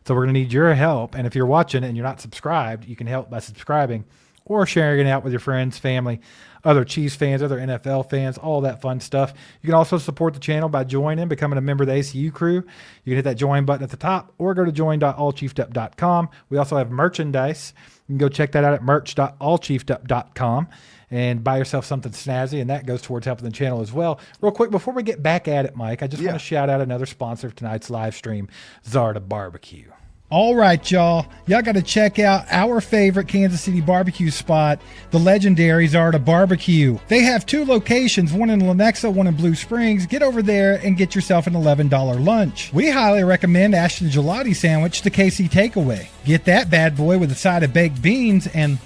So we're going to need your help, and if you're watching and you're not subscribed, you can help by subscribing or sharing it out with your friends, family, other Chiefs fans, other NFL fans, all that fun stuff. You can also support the channel by joining, becoming a member of the ACU crew. You can hit that join button at the top or go to join.allchiefedup.com. We also have merchandise. You can go check that out at merch.allchiefedup.com and buy yourself something snazzy, and that goes towards helping the channel as well. Real quick, before we get back at it, Mike, I just want to shout out another sponsor of tonight's live stream, Zarda Barbecue. All right, y'all. Y'all got to check out our favorite Kansas City barbecue spot, the legendary Zarda Barbecue. They have 2 locations, one in Lenexa, one in Blue Springs. Get over there and get yourself an $11 lunch. We highly recommend Ashton Gelati Sandwich, the KC Takeaway. Get that bad boy with a side of baked beans and,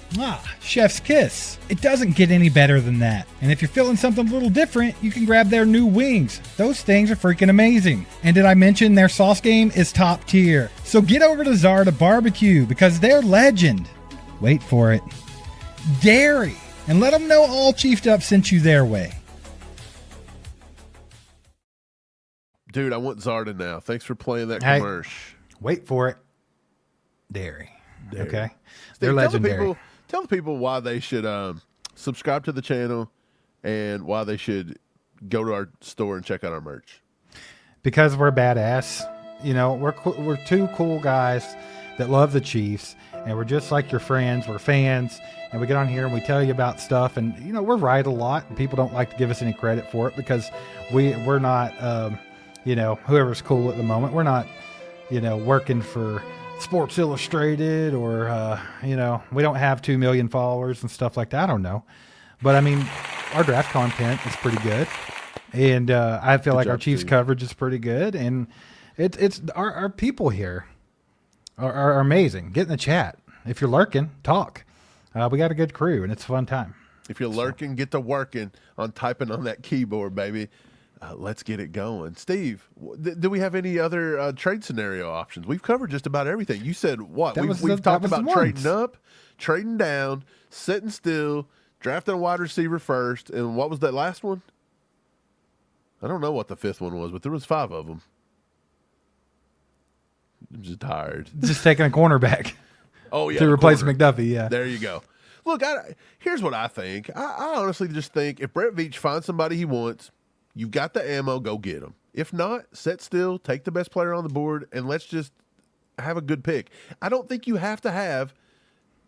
chef's kiss. It doesn't get any better than that. And if you're feeling something a little different, you can grab their new wings. Those things are freaking amazing. And did I mention their sauce game is top tier? So get over to Zarda Barbecue because they're legend. Wait for it. Dairy. And let them know All Chiefed Up sent you their way. Dude, I want Zarda now. Thanks for playing that commercial. Wait for it. Dairy. Okay. Steve, They're legendary. Tell the people why they should subscribe to the channel and why they should go to our store and check out our merch. Because we're badass. You know, we're 2 cool guys that love the Chiefs, and we're just like your friends. We're fans, and we get on here and we tell you about stuff, and you know, we're right a lot, and people don't like to give us any credit for it because we're not, you know, whoever's cool at the moment. We're not, you know, working for Sports Illustrated or, you know, we don't have 2 million followers and stuff like that. I don't know. But I mean, our draft content is pretty good. And I feel like our Chiefs coverage is pretty good. And it's our people here are amazing. Get in the chat. If you're lurking, talk. We got a good crew and it's a fun time. If you're lurking, get to working on typing on that keyboard, baby. Let's get it going. Steve, do we have any other trade scenario options? We've covered just about everything. You said what? We've talked about trading up, trading down, sitting still, drafting a wide receiver first, and what was that last one? I don't know what the fifth one was, but there was 5 of them. I'm just tired. Just taking a cornerback. Oh, yeah. To replace McDuffie, yeah. There you go. Look, here's what I think. I honestly just think if Brett Veach finds somebody he wants, you've got the ammo, go get him. If not, sit still, take the best player on the board, and let's just have a good pick. I don't think you have to have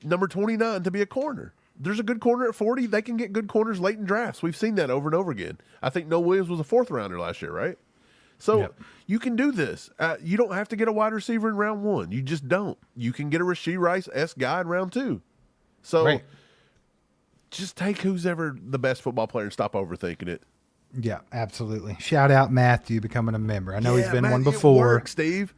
number 29 to be a corner. There's a good corner at 40. They can get good corners late in drafts. We've seen that over and over again. I think Noah Williams was a 4th rounder last year, right? So you can do this. You don't have to get a wide receiver in round 1. You just don't. You can get a Rashee Rice-esque guy in round 2. So just take who's ever the best football player and stop overthinking it. Yeah, absolutely. Shout out Matthew becoming a member. I know he's been one It before. works, Steve.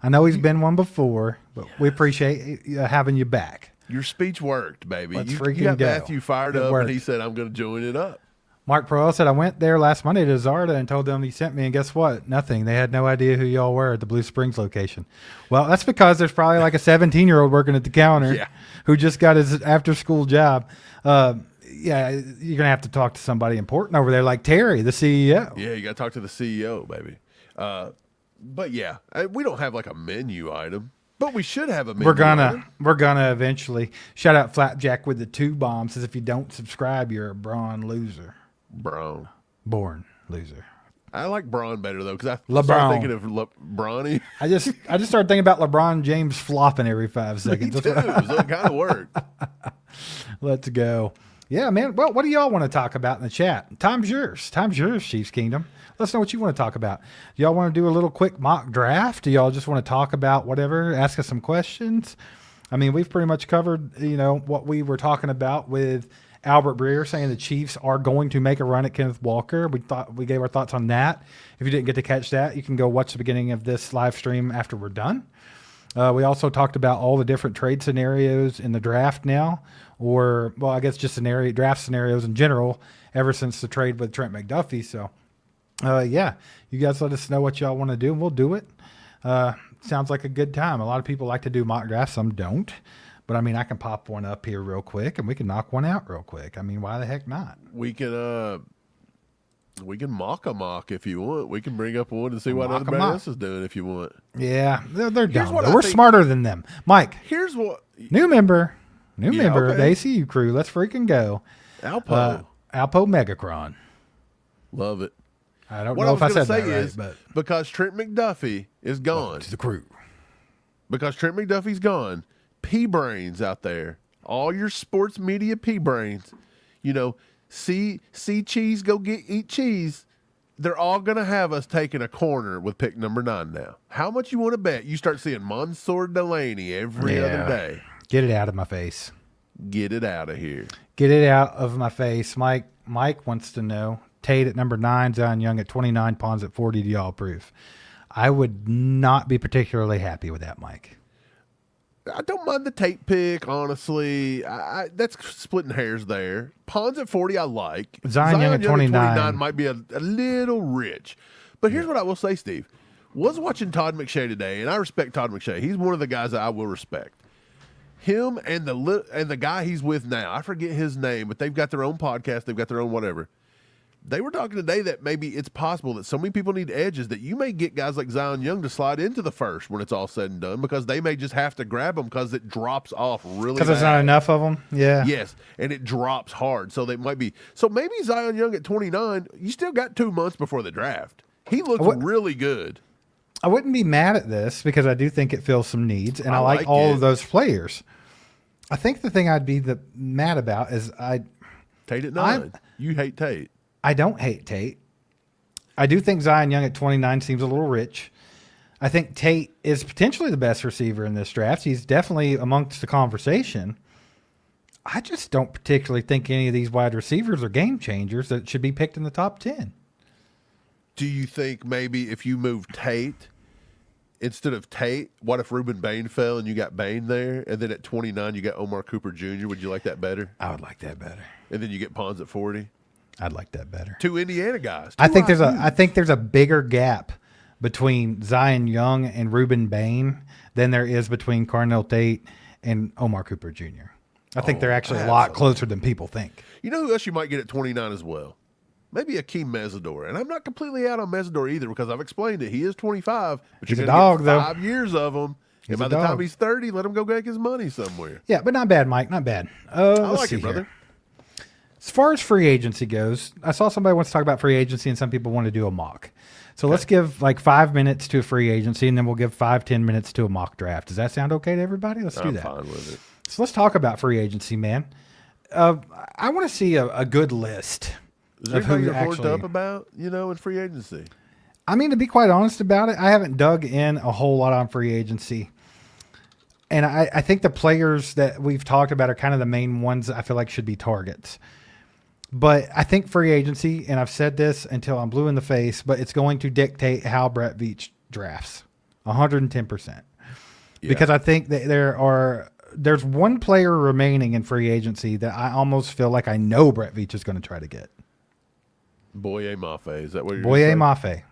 I know he's been one before, but we appreciate having you back. Your speech worked, baby. Let's You freaking got go. Matthew fired It up, worked. and he said, I'm going to join it up. Mark Proel said, I went there last Monday to Zarda and told them he sent me, and guess what? Nothing. They had no idea who y'all were at the Blue Springs location. Well, that's because there's probably like a 17-year-old working at the counter who just got his after-school job. Yeah, you're going to have to talk to somebody important over there like Terry, the CEO. Yeah, you got to talk to the CEO, baby. But yeah, we don't have like a menu item, but we should have a menu item. We're gonna eventually. Shout out Flapjack with the 2 bombs. Says if you don't subscribe, you're a Braun loser. Born loser. I like Braun better though, because I LeBron. started thinking of Bronny. I just started thinking about LeBron James flopping every 5 seconds. Me too. So it kind of worked. Let's go. Yeah, man. Well, what do y'all want to talk about in the chat? Time's yours. Time's yours, Chiefs Kingdom. Let us know what you want to talk about. Do y'all want to do a little quick mock draft? Do y'all just want to talk about whatever? Ask us some questions? I mean, we've pretty much covered, what we were talking about with Albert Breer saying the Chiefs are going to make a run at Kenneth Walker. We gave our thoughts on that. If you didn't get to catch that, you can go watch the beginning of this live stream after we're done. We also talked about all the different trade scenarios in the draft now, or, well, I guess just draft scenarios in general ever since the trade with Trent McDuffie. So, yeah, you guys let us know what y'all want to do, and we'll do it. Sounds like a good time. A lot of people like to do mock drafts. Some don't. But, I mean, I can pop one up here real quick, and we can knock one out real quick. I mean, why the heck not? We can mock a mock if you want. We can bring up one and see what everybody else is doing if you want. Yeah, they're dumb. what We're smarter than them. Mike. Here's what. New member of the okay. ACU crew. Let's freaking go. Alpo Megacron. Love it. I don't What know I if I was going said to say that right, is, but because Trent McDuffie is gone, to the crew. because Trent McDuffie's gone, P-brains out there, all your sports media P-brains, see cheese, go eat cheese. They're all going to have us taking a corner with pick number 9 now. How much you want to bet? You start seeing Mansour Delaney every other day. Get it out of my face. Get it out of here. Get it out of my face. Mike wants to know, Tate at number 9, Zion Young at 29, Pons at 40. Do y'all approve? I would not be particularly happy with that, Mike. I don't mind the Tate pick, honestly. That's splitting hairs there. Pons at 40, I like. Zion Young at 29 might be a little rich. But here's what I will say, Steve. Was watching Todd McShay today, and I respect Todd McShay. He's one of the guys that I will respect. Him and the guy he's with now, I forget his name, but they've got their own podcast. They've got their own whatever. They were talking today that maybe it's possible that so many people need edges that you may get guys like Zion Young to slide into the first when it's all said and done, because they may just have to grab them because it drops off really bad. Because there's not enough of them? Yeah. Yes, and it drops hard. So they might be. So maybe Zion Young at 29, you still got 2 months before the draft. He looks really good. I wouldn't be mad at this because I do think it fills some needs, and I like like all it. of those players. I think the thing I'd be mad about is Tate at 9. You hate Tate. I don't hate Tate. I do think Zion Young at 29 seems a little rich. I think Tate is potentially the best receiver in this draft. He's definitely amongst the conversation. I just don't particularly think any of these wide receivers are game changers that should be picked in the top 10. Do you think maybe if you move Tate, instead of Tate, what if Reuben Bain fell and you got Bain there, and then at 29 you got Omar Cooper Jr.? Would you like that better? I would like that better. And then you get Pons at 40? I'd like that better. 2 Indiana guys. I think IUs. I think there's a bigger gap between Zion Young and Reuben Bain than there is between Carnell Tate and Omar Cooper Jr. I think they're actually a lot closer than people think. You know who else you might get at 29 as well? Maybe Akeem Mesidor. And I'm not completely out on Mesidor either because I've explained it. He is 25, but He's you're a going to dog, get though. 5 years of him. He's And by a the time dog. he's 30, let him go make his money somewhere. Yeah, but not bad, Mike. Not bad. I Let's like see it, brother. here. As far as free agency goes, I saw somebody wants to talk about free agency and some people want to do a mock. So let's give like 5 minutes to a free agency and then we'll give 5-10 minutes to a mock draft. Does that sound okay to everybody? Let's do I'm that. fine with it. So let's talk about free agency, man. I want to see a good list Is there of who anything you're horned actually. up about, in free agency? I mean, to be quite honest about it, I haven't dug in a whole lot on free agency. And I think the players that we've talked about are kind of the main ones that I feel like should be targets. But I think free agency, and I've said this until I'm blue in the face, but it's going to dictate how Brett Veach drafts 110%. Because I think that there's one player remaining in free agency that I almost feel like I know Brett Veach is going to try to get. Boye Mafe. Is that what you're Boye saying? Mafe.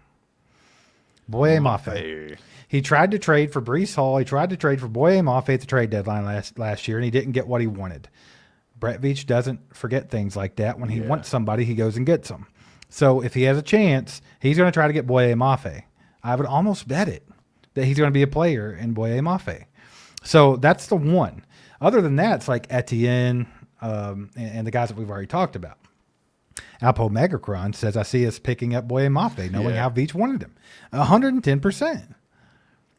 Boye Mafe. He tried to trade for Breece Hall. He tried to trade for Boye Mafe at the trade deadline last year, and he didn't get what he wanted. Brett Veach doesn't forget things like that. When he wants somebody, he goes and gets them. So if he has a chance, he's going to try to get Boye Mafe. I would almost bet it that he's going to be a player in Boye Mafe. So that's the one. Other than that, it's like Etienne and the guys that we've already talked about. Alpo Megacron says, I see us picking up Boye Mafe, knowing how Veach wanted him. 110%.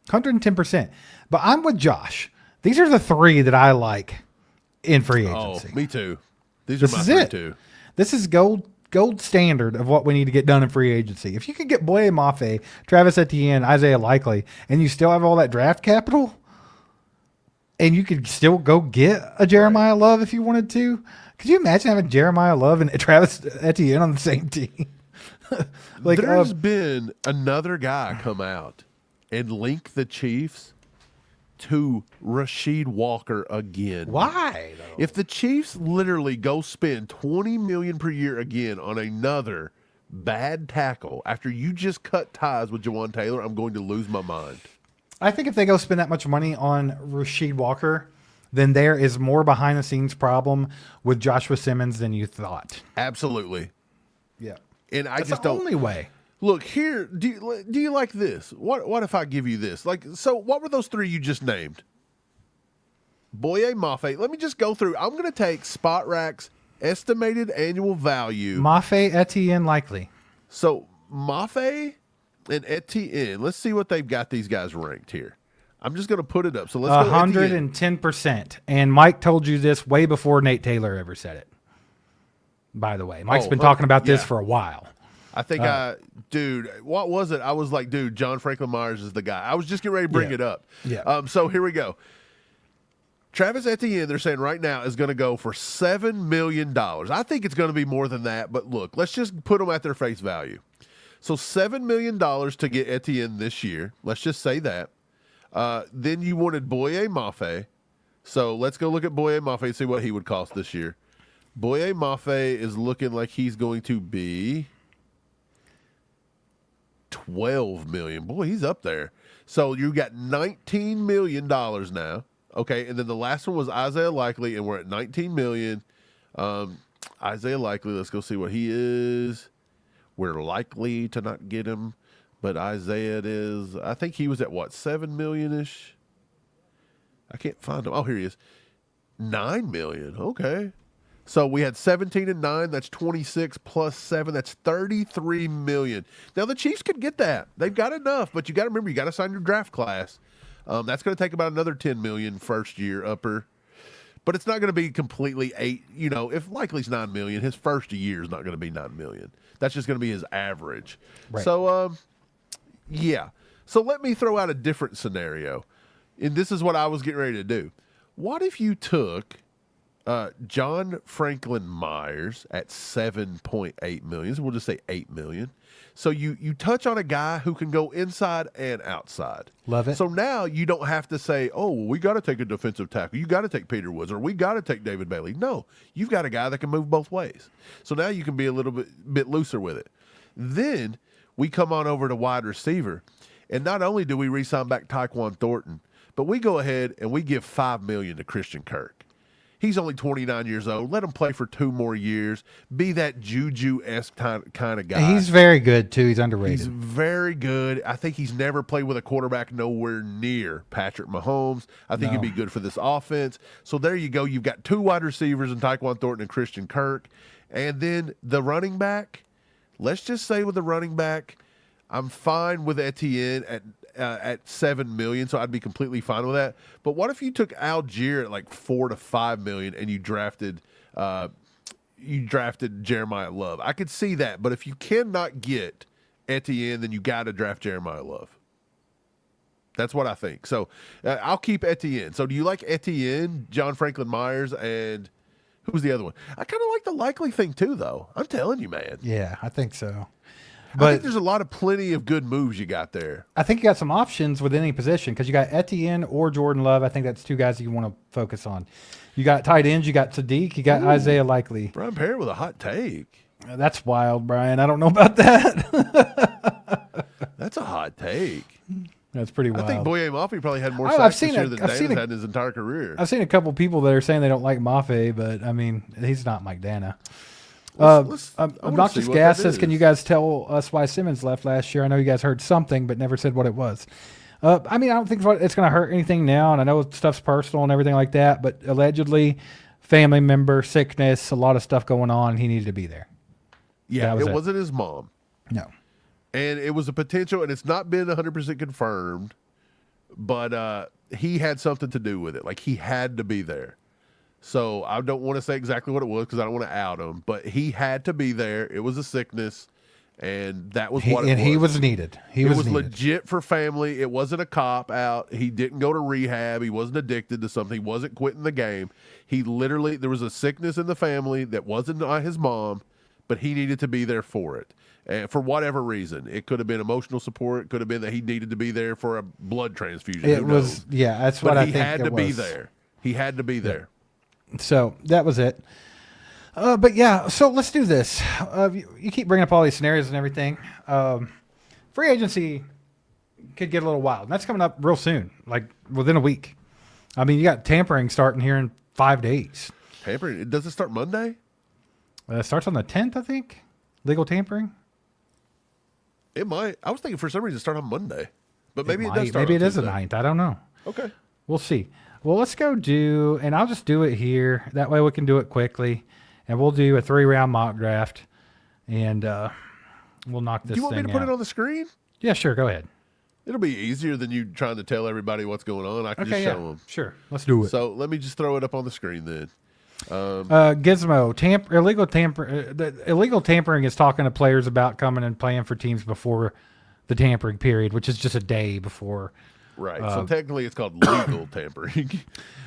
110%. But I'm with Josh. These are the three that I like in free agency. Oh, me too. These This are my is three it. too. This is gold standard of what we need to get done in free agency. If you could get Boye Mafe, Travis Etienne, Isaiah Likely, and you still have all that draft capital, and you could still go get a Jeremiah Love if you wanted to. Could you imagine having Jeremiah Love and Travis Etienne on the same team? There's been another guy come out and link the Chiefs to Rasheed Walker again. Why, though? If the Chiefs literally go spend $20 million per year again on another bad tackle after you just cut ties with Jawan Taylor, I'm going to lose my mind. I think if they go spend that much money on Rasheed Walker, then there is more behind-the-scenes problem with Joshua Simmons than you thought. Absolutely. Yeah. And I That's just the don't. only way. Look here. Do you like this? What if I give you this? So what were those three you just named? Boye Mafe. Let me just go through. I'm going to take Spot Rack's estimated annual value. Mafe, Etienne, Likely. So Mafe and Etienne. Let's see what they've got these guys ranked here. I'm just going to put it up. So let's go. 110%. And Mike told you this way before Nate Taylor ever said it. By the way, Mike's been talking about this for a while. I think dude, what was it? I was like, dude, John Franklin Myers is the guy. I was just getting ready to bring it up. Yeah. So here we go. Travis Etienne, they're saying right now, is going to go for $7 million. I think it's going to be more than that, but look, let's just put them at their face value. So $7 million to get Etienne this year. Let's just say that. Then you wanted Boye Mafe. So let's go look at Boye Mafe and see what he would cost this year. Boye Mafe is looking like he's going to be $12 million. Boy, he's up there. So you got $19 million now. Okay, and then the last one was Isaiah Likely, and we're at $19 million. Isaiah Likely, let's go see what he is. We're likely to not get him, but Isaiah is. I think he was at what, $7 million-ish? I can't find him. Oh, here he is. $9 million. Okay. So we had 17 and 9. That's 26 plus 7. That's 33 million. Now the Chiefs could get that. They've got enough, but you got to remember you got to sign your draft class. That's going to take about another 10 million first year upper, but it's not going to be completely 8. You know, if Likely's 9 million, his first year is not going to be 9 million. That's just going to be his average. Right. So, yeah. So let me throw out a different scenario, and this is what I was getting ready to do. What if you took John Franklin Myers at $7.8 million. So we'll just say $8 million. So you touch on a guy who can go inside and outside. Love it. So now you don't have to say, oh, we got to take a defensive tackle. You got to take Peter Woods, or we got to take David Bailey. No, you've got a guy that can move both ways. So now you can be a little bit looser with it. Then we come on over to wide receiver, and not only do we re-sign back Tyquan Thornton, but we go ahead and we give $5 million to Christian Kirk. He's only 29 years old. Let him play for 2 more years. Be that Juju-esque kind of guy. He's very good, too. He's underrated. He's very good. I think he's never played with a quarterback nowhere near Patrick Mahomes. I think he'd be good for this offense. So there you go. You've got 2 wide receivers in Tyquan Thornton and Christian Kirk. And then the running back, let's just say with the running back, I'm fine with Etienne at $7 million, so I'd be completely fine with that. But what if you took Algier at like $4 to $5 million and you drafted Jeremiah Love? I could see that, but if you cannot get Etienne, then you got to draft Jeremiah Love. That's what I think. So I'll keep Etienne. So do you like Etienne, John Franklin Myers, and who's the other one? I kind of like the Likely thing too, though. I'm telling you, man. Yeah, I think so. But I think there's plenty of good moves you got there. I think you got some options with any position because you got Etienne or Jordan Love. I think that's 2 guys that you want to focus on. You got tight ends. You got Sadiq. You got Isaiah Likely. Brian Parrott with a hot take. That's wild, Brian. I don't know about that. That's a hot take. That's pretty wild. I think Boye Mafe probably had more sacks this year than Dana's had in his entire career. I've seen a couple people that are saying they don't like Mafe, but, I mean, he's not Mike Dana. Obnoxious Gas says, can you guys tell us why Simmons left last year? I know you guys heard something, but never said what it was. I mean, I don't think it's going to hurt anything now, and I know stuff's personal and everything like that, but allegedly, family member, sickness, a lot of stuff going on, and he needed to be there. Yeah, it wasn't his mom. No. And it was a potential, and it's not been 100% confirmed, but he had something to do with it. Like, he had to be there. So I don't want to say exactly what it was because I don't want to out him, but he had to be there. It was a sickness, and that was what it was. And he was needed. He was needed. Legit for family. It wasn't a cop out. He didn't go to rehab. He wasn't addicted to something. He wasn't quitting the game. He literally, there was a sickness in the family that wasn't his mom, but he needed to be there for it. And for whatever reason, it could have been emotional support. It could have been that he needed to be there for a blood transfusion. It was, yeah, that's what I think. But he had to be there. He had to be there. So that was it. But yeah, so let's do this. You keep bringing up all these scenarios and everything. Free agency could get a little wild. And that's coming up real soon, like within a week. I mean, you got tampering starting here in 5 days. Tampering? Does it start Monday? It starts on the 10th, I think. Legal tampering. It might. I was thinking for some reason it started on Monday. But maybe it does start Maybe on it is the Tuesday. 9th. I don't know. Okay. We'll see. Well, let's go do, and I'll just do it here. That way we can do it quickly. And we'll do a 3-round mock draft. And we'll knock this thing out. Do you want me to put it on the screen? Yeah, sure. Go ahead. It'll be easier than you trying to tell everybody what's going on. I can just show them. Sure. Let's do it. So let me just throw it up on the screen then. Gizmo, illegal tampering is talking to players about coming and playing for teams before the tampering period, which is just a day before. Right. So technically it's called legal tampering.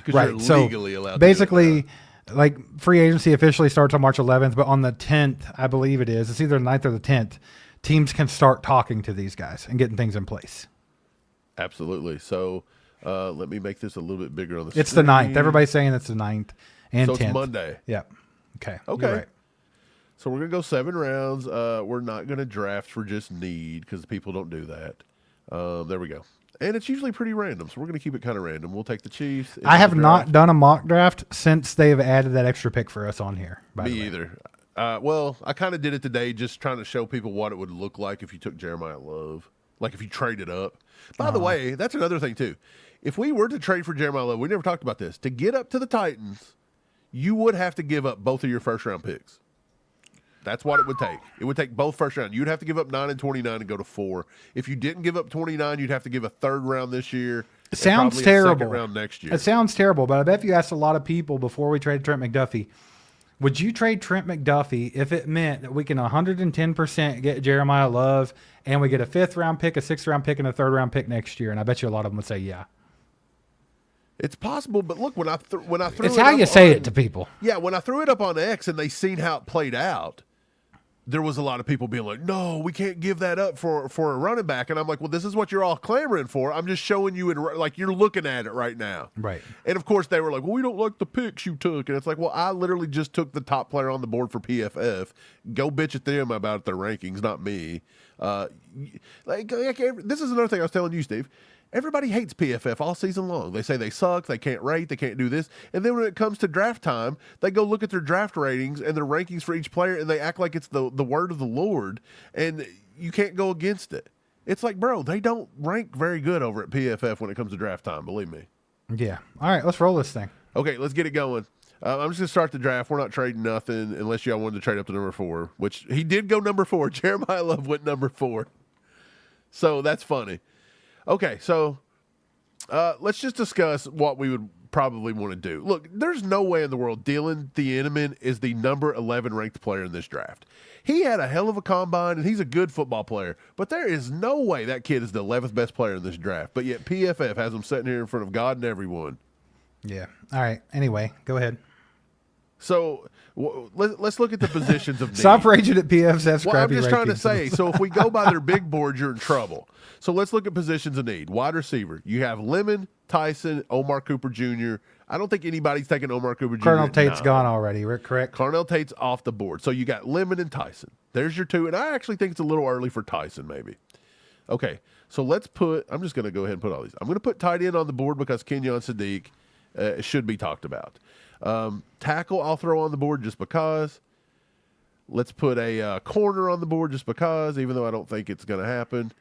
Right. You're So legally allowed basically, like free agency officially starts on March 11th, but on the 10th, I believe it is. It's either the 9th or the 10th. Teams can start talking to these guys and getting things in place. Absolutely. So let me make this a little bit bigger on the screen. It's the 9th. Everybody's saying it's the 9th and so 10th. It's Monday. Yeah. Okay. Okay. You're right. So we're going to go 7 rounds. We're not going to draft for just need because people don't do that. There we go. And it's usually pretty random, so we're going to keep it kind of random. We'll take the Chiefs. I have not done a mock draft since they've added that extra pick for us on here. Me either. Well, I kind of did it today just trying to show people what it would look like if you took Jeremiah Love, like if you traded up. By the way, that's another thing, too. If we were to trade for Jeremiah Love, we never talked about this. To get up to the Titans, you would have to give up both of your first-round picks. That's what it would take. It would take both first round. You'd have to give up 9 and 29 and go to 4. If you didn't give up 29, you'd have to give a 3rd round this year. It sounds terrible. 2nd round next year. It sounds terrible, but I bet if you asked a lot of people before we traded Trent McDuffie, would you trade Trent McDuffie if it meant that we can 110% get Jeremiah Love and we get a 5th round pick, a 6th round pick, and a 3rd round pick next year? And I bet you a lot of them would say yeah. It's possible, but look, when I threw It's it how up you say on- it to people. Yeah, when I threw it up on X and they seen how it played out, there was a lot of people being like, "No, we can't give that up for a running back." And I'm like, "Well, this is what you're all clamoring for. I'm just showing you like you're looking at it right now." Right. And of course, they were like, "Well, we don't like the picks you took." And it's like, "Well, I literally just took the top player on the board for PFF. Go bitch at them about their rankings, not me." This is another thing I was telling you, Steve. Everybody hates PFF all season long. They say they suck, they can't rate, they can't do this. And then when it comes to draft time, they go look at their draft ratings and their rankings for each player, and they act like it's the word of the Lord, and you can't go against it. It's like, bro, they don't rank very good over at PFF when it comes to draft time, believe me. Yeah. All right, let's roll this thing. Okay, let's get it going. I'm just going to start the draft. We're not trading nothing unless y'all wanted to trade up to number 4, which he did go number 4. Jeremiah Love went number 4. So that's funny. Okay, so let's just discuss what we would probably want to do. Look, there's no way in the world Dylan Thieneman is the number 11 ranked player in this draft. He had a hell of a combine, and he's a good football player, but there is no way that kid is the 11th best player in this draft. But yet PFF has him sitting here in front of God and everyone. Yeah. All right. Anyway, go ahead. So let's look at the positions of need. Stop raging at PFF's Well, I'm crappy just trying to rankings. say, so if we go by their big board, you're in trouble. So let's look at positions of need. Wide receiver. You have Lemon, Tyson, Omar Cooper Jr. I don't think anybody's taking Omar Cooper Jr. Colonel Tate's No. gone already, correct? Carnell Tate's off the board. So you got Lemon and Tyson. There's your two. And I actually think it's a little early for Tyson, maybe. Okay, so let's put – I'm just going to go ahead and put all these. I'm going to put tight end on the board because Kenyon Sadiq should be talked about. Tackle I'll throw on the board just because. Let's put a corner on the board just because, even though I don't think it's going to happen.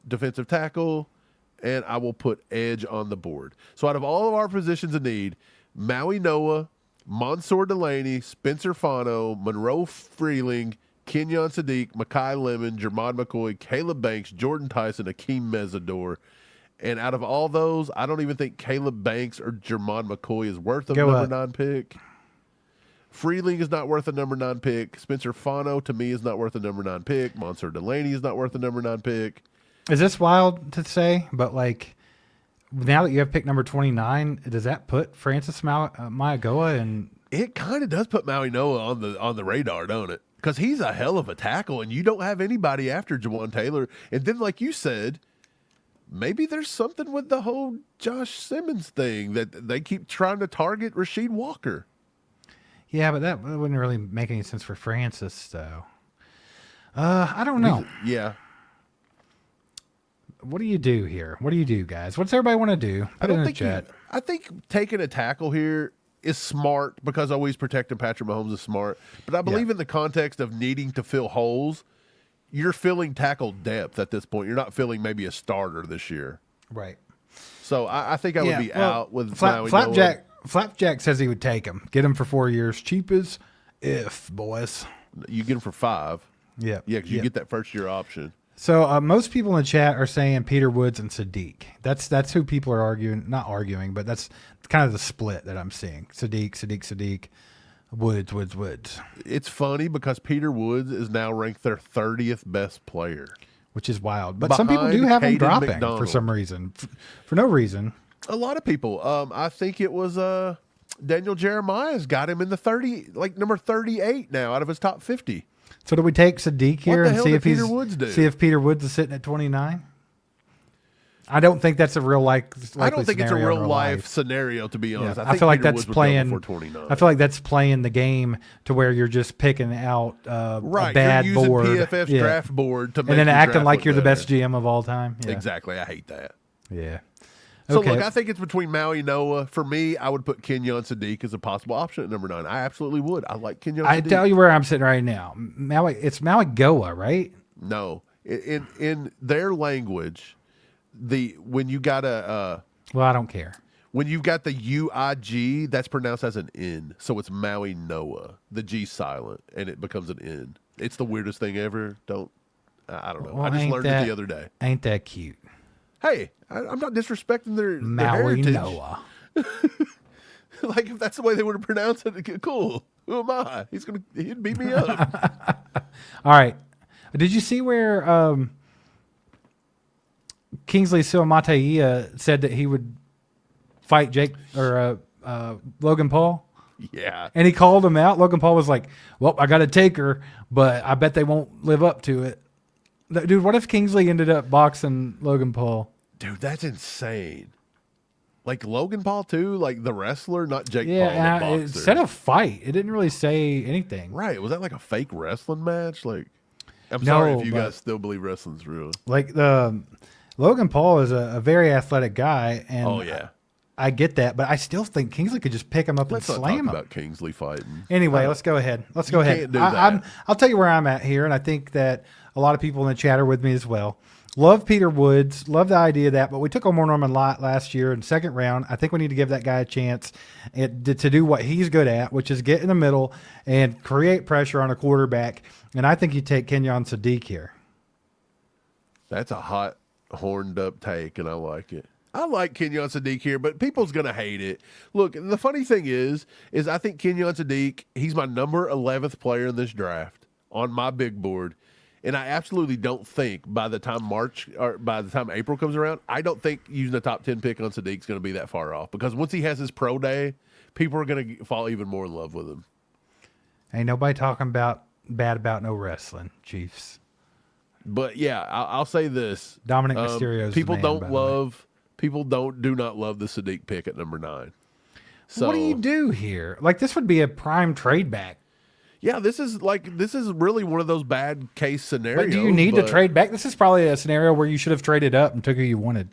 Defensive tackle, and I will put edge on the board. So out of all of our positions of need, Maui Noah, Mansour Delaney, Spencer Fano, Monroe Freeling, Kenyon Sadiq, Makai Lemon, Jermod McCoy, Caleb Banks, Jordan Tyson, Akeem Mesidor. And out of all those, I don't even think Caleb Banks or Jermod McCoy is worth a number 9 pick. Freeling is not worth a number 9 pick. Spencer Fano, to me, is not worth a number 9 pick. Mansour Delaney is not worth a number 9 pick. Is this wild to say? But, like, now that you have pick number 29, does that put Francis Maiagoa in? It kind of does put Maui Noah on the radar, don't it? Because he's a hell of a tackle, and you don't have anybody after Jawan Taylor. And then, like you said, maybe there's something with the whole Josh Simmons thing that they keep trying to target Rasheed Walker. Yeah, but that wouldn't really make any sense for Francis, though. I don't know. Yeah. What do you do here? What do you do, guys? What's everybody want to do? Put it in the chat. I think taking a tackle here is smart because always protecting Patrick Mahomes is smart. But I believe in the context of needing to fill holes, you're filling tackle depth at this point. You're not filling maybe a starter this year. Right. So I think I would be out with Maui Flapjack. Flapjack says he would take him. Get him for 4 years. Cheap as if, boys. You get him for 5. Yeah. Yeah, because you get that first year option. So most people in the chat are saying Peter Woods and Sadiq. That's who people are arguing. Not arguing, but that's kind of the split that I'm seeing. Sadiq, Woods. It's funny because Peter Woods is now ranked their 30th best player. Which is wild. But some people do have him dropping for some reason. For no reason. A lot of people. I think it was Daniel Jeremiah's got him in the 30, like number 38 now out of his top 50. So do we take Sadiq here and see if Peter Woods is sitting at 29? I don't think that's a real I don't think it's a real life scenario, to be honest. Yeah. I feel like that's playing. I feel like that's playing the game to where you're just picking out a bad you're using board, PFF's draft board to make and then your acting draft like look you're the better. best GM of all time. Yeah. Exactly, I hate that. Yeah. So Okay. look, I think it's between Maui Noah. For me, I would put Kenyon Sadiq as a possible option at number 9. I absolutely would. I like Kenyon Sadiq. I tell you where I'm sitting right now. It's Maui Goa, right? No, in their language, when you got well, I don't care. when you've got the UIG, that's pronounced as an N, so it's Maui Noah. The G silent, and it becomes an N. It's the weirdest thing ever. I don't know. Well, I just learned it the other day. Ain't that cute? Hey, I'm not disrespecting their Maui heritage. Noah. Like if that's the way they would have pronounced it, cool. Who am I? He'd beat me up. All right. Did you see where Kingsley Suamataia said that he would fight Jake or Logan Paul. Yeah. And he called him out. Logan Paul was like, well, I got to take her, but I bet they won't live up to it. Dude, what if Kingsley ended up boxing Logan Paul? Dude, that's insane. Like Logan Paul too, like the wrestler, not Jake Paul, the Yeah, boxer. it said a fight. It didn't really say anything. Right. Was that like a fake wrestling match? Like, I'm No, sorry if you but- guys still believe wrestling's real. Like Logan Paul is a very athletic guy, and Oh, yeah. I get that, but I still think Kingsley could just pick him up Let's and not slam talk him. about Kingsley fighting. Anyway, let's go ahead. Let's go ahead. can't do that. I'll tell you where I'm at here, and I think that a lot of people in the chat are with me as well. Love Peter Woods. Love the idea of that, but we took Omar Norman Lott last year in second round. I think we need to give that guy a chance to do what he's good at, which is get in the middle and create pressure on a quarterback. And I think you take Kenyon Sadiq here. That's a hot, horned up take, and I like it. I like Kenyon Sadiq here, but people's going to hate it. Look, the funny thing is I think Kenyon Sadiq, he's my number 11th player in this draft on my big board. And I absolutely don't think by the time April comes around, I don't think using a top 10 pick on Sadiq is going to be that far off. Because once he has his pro day, people are going to fall even more in love with him. Ain't nobody talking bad about no wrestling, Chiefs. But yeah, I'll say this: Dominic Mysterio's the people man, don't by the way. love, people do not love the Sadiq pick at number 9. So What do you do here? Like, this would be a prime trade back. yeah, this is really one of those bad case scenarios. But do you need to trade back? This is probably a scenario where you should have traded up and took who you wanted.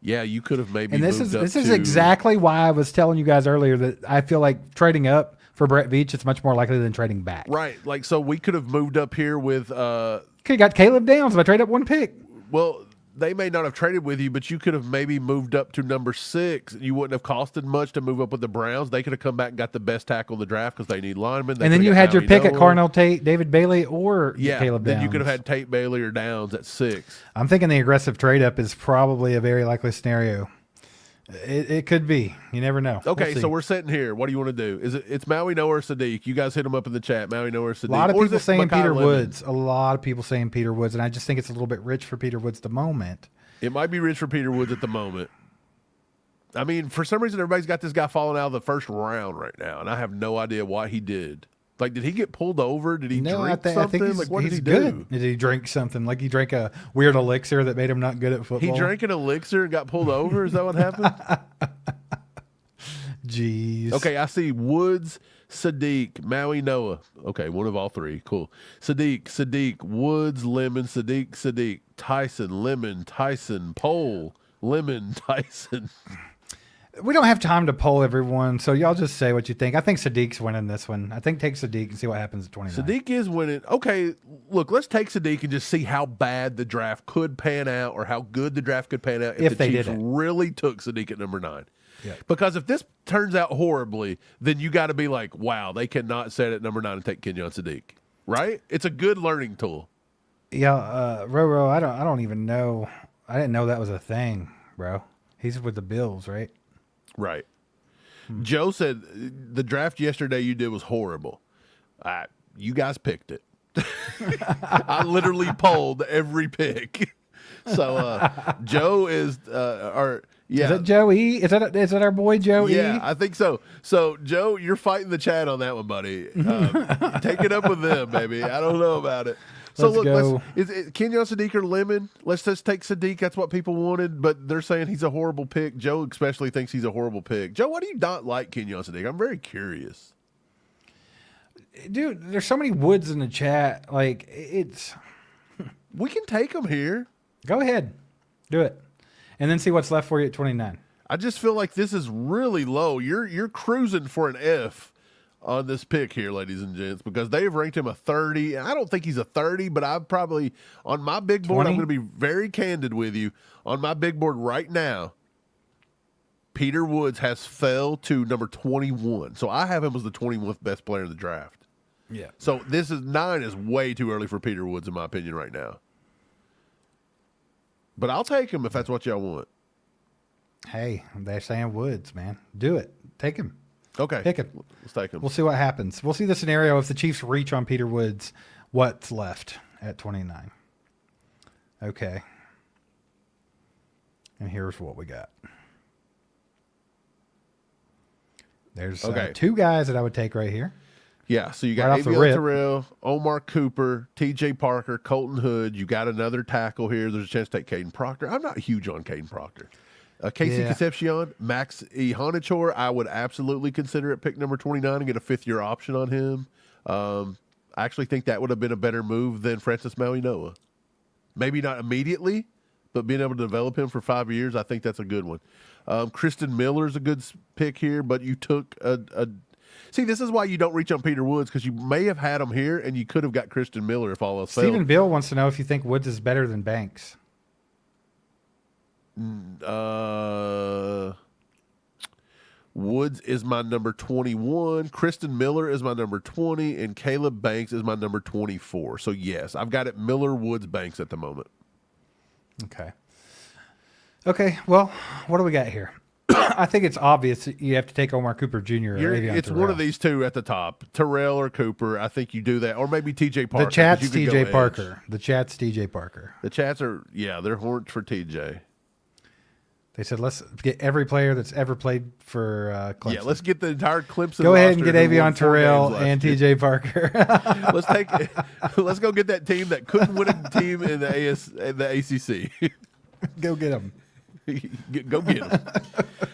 Yeah, you could have maybe. And this moved is up to- exactly why I was telling you guys earlier that I feel like trading up for Brett Veach is much more likely than trading back. right. Like, so we could have moved up here with. Could have got Caleb Downs if I trade up one pick. Well, they may not have traded with you, but you could have maybe moved up to number 6. You wouldn't have costed much to move up with the Browns. They could have come back and got the best tackle in the draft because they need linemen. They And then could you have had your got pick at Maui Carnell Tate, David Bailey, or Yeah, Caleb Downs. then you could have had Tate Bailey or Downs at 6. I'm thinking the aggressive trade up is probably a very likely scenario. It could be. You never know. Okay, We'll see. so we're sitting here. What do you want to do? It's Maui Noah or Sadiq? You guys hit them up in the chat. Maui Noah or Sadiq? A lot of Or is people it saying Mekhi Peter Lemon? Woods. A lot of people saying Peter Woods, and I just think it's a little bit rich for Peter Woods at the moment. It might be rich for Peter Woods at the moment. I mean, for some reason, everybody's got this guy falling out of the first round right now, and I have no idea what he did. Like, did he get pulled over? Did he drink I something? think he's, Like, what he's did he good. do? Did he drink something? Like he drank a weird elixir that made him not good at football? He drank an elixir and got pulled over? Is that what happened? Jeez. Okay, I see Woods, Sadiq, Maui Noah. Okay, one of all three. Cool. Sadiq, Woods, Lemon, Sadiq, Tyson, Lemon, Tyson, Pole, Lemon, Tyson. We don't have time to poll everyone, so y'all just say what you think. I think Sadiq's winning this one. I think take Sadiq and see what happens at 29. Sadiq is winning. Okay, look, let's take Sadiq and just see how bad the draft could pan out or how good the draft could pan out if the they Chiefs did it. really took Sadiq at number 9. Yeah. Because if this turns out horribly, then you got to be like, wow, they cannot set at number 9 and take Kenyon Sadiq, right? It's a good learning tool. Yeah, Roro, I don't even know. I didn't know that was a thing, bro. He's with the Bills, right? Right. Joe said the draft yesterday you did was horrible. You guys picked it. I literally polled every pick. So Joe is yeah. Is that Joe E? Is that our boy Joe E? Yeah, I think so. So, Joe, you're fighting the chat on that one, buddy. Take it up with them, baby. I don't know about it. So, Let's go. is Kenyon Sadiq or Lemon? Let's just take Sadiq. That's what people wanted, but they're saying he's a horrible pick. Joe especially thinks he's a horrible pick. Joe, why do you not like Kenyon Sadiq? I'm very curious. Dude, there's so many Woods in the chat. Like, it's... We can take him here. Go ahead. Do it. And then see what's left for you at 29. I just feel like this is really low. You're cruising for an F on this pick here, ladies and gents, because they've ranked him a 30. And I don't think he's a 30, but I probably, on my big board, 20? I'm going to be very candid with you. On my big board right now, Peter Woods has fell to number 21. So I have him as the 21st best player in the draft. Yeah. So 9 is way too early for Peter Woods, in my opinion, right now. But I'll take him if that's what y'all want. Hey, they're saying Woods, man. Do it. Take him. Okay. Pick him. Let's take him. We'll see what happens. We'll see the scenario if the Chiefs reach on Peter Woods, what's left at 29. Okay. And here's what we got. There's Okay. two guys that I would take right here. Yeah, so you got Right off the Avion rip. Terrell, Omar Cooper, T.J. Parker, Colton Hood. You got another tackle here. There's a chance to take Caden Proctor. I'm not huge on Caden Proctor. Casey Yeah. Concepcion, Max E. Honachor, I would absolutely consider it pick number 29 and get a fifth-year option on him. I actually think that would have been a better move than Francis Maui Noah. Maybe not immediately, but being able to develop him for 5 years, I think that's a good one. Kristen Miller's a good pick here, but you took a see, this is why you don't reach on Peter Woods, because you may have had him here and you could have got Kristen Miller if all else Stephen failed. Bill wants to know if you think Woods is better than Banks. Woods is my number 21. Kristen Miller is my number 20. And Caleb Banks is my number 24. So, yes, I've got it Miller, Woods, Banks at the moment. Okay, well, what do we got here? I think it's obvious that you have to take Omar Cooper Jr. or Avion It's Terrell. one of these two at the top, Terrell or Cooper. I think you do that. Or maybe T.J. Parker. The chat's 'cause you could TJ go Parker. edge. The chat's TJ Parker. The chats are, they're horned for TJ. They said, let's get every player that's ever played for Clemson. Yeah, let's get the entire Clemson. Go ahead and roster get who won Avion 4 Terrell games last and year. TJ Parker. Let's go get that team that couldn't win a team in the ACC. Go get them. Go get them.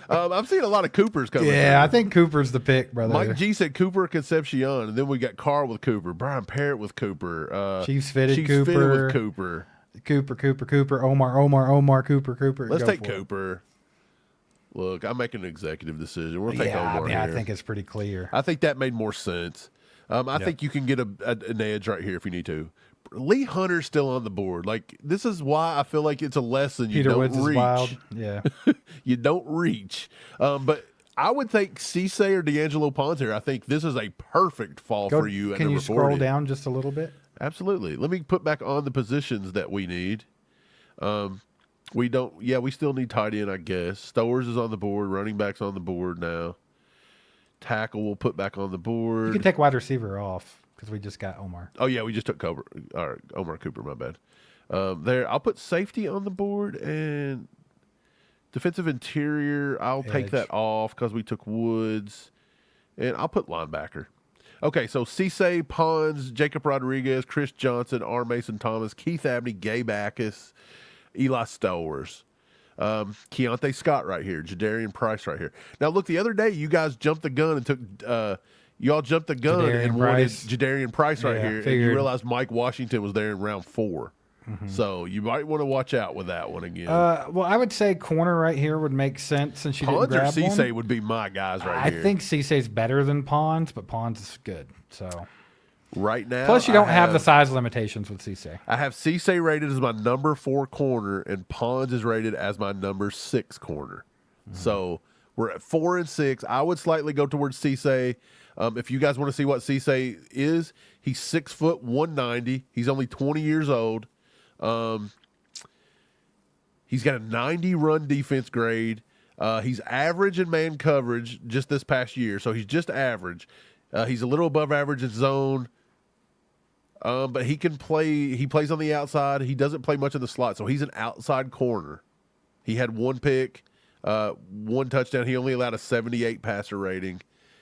I'm seeing a lot of Coopers coming. Yeah, I through. think Cooper's the pick, brother. Mike G said Cooper Concepcion, and then we got Carl with Cooper, Brian Parrott with Cooper, Chiefs fitted Chiefs Cooper. fitted with Cooper. Cooper, Omar, Cooper. Let's Go take for it. Cooper. Look, I'm making an executive decision. We'll take Yeah, Omar I here. think it's pretty clear. I think that made more sense. I think you can get an edge right here if you need to. Lee Hunter's still on the board. Like, this is why I feel like it's a lesson you Peter don't Woods reach. is wild. Yeah. You don't reach. But I would take Cisse or D'Angelo Pons here. I think this is a perfect fall for you at Can you number scroll 40. down just a little bit? Absolutely. Let me put back on the positions that we need. We still need tight end, I guess. Stowers is on the board. Running back's on the board now. Tackle we'll put back on the board. You can take wide receiver off because we just got Omar. Oh, yeah, we just took Omar Cooper, my bad. I'll put safety on the board, and defensive interior, I'll take Edge. that off because we took Woods, and I'll put linebacker. Okay, so Cisse, Pons, Jacob Rodriguez, Chris Johnson, R. Mason Thomas, Keith Abney, Gabe Ackus, Eli Stowers. Keontae Scott right here, Jadarian Price right here. Now, look, the other day you guys jumped the gun and took y'all jumped the gun Jadarian and Price. wanted Jadarian Price right Yeah, here, and you figured. realized Mike Washington was there in round 4. So you might want to watch out with that one again. Well, I would say corner right here would make sense since you didn't Pons or grab Cisse one. would be my guys right I here. think Cisse's better than Pons, but Pons is good. So right now. plus you don't have the size limitations with Cisse. I have Cisse rated as my number 4 corner, and Pons is rated as my number 6 corner. So we're at 4 and 6. I would slightly go towards Cisse. If you guys want to see what Cisse is, he's 6 foot 190. He's only 20 years old. He's got a 90 run defense grade. He's average in man coverage just this past year, so he's just average. He's a little above average in zone. But he can play. He plays on the outside. He doesn't play much in the slot, so he's an outside corner. He had 1 pick, 1 touchdown. He only allowed a 78 passer rating.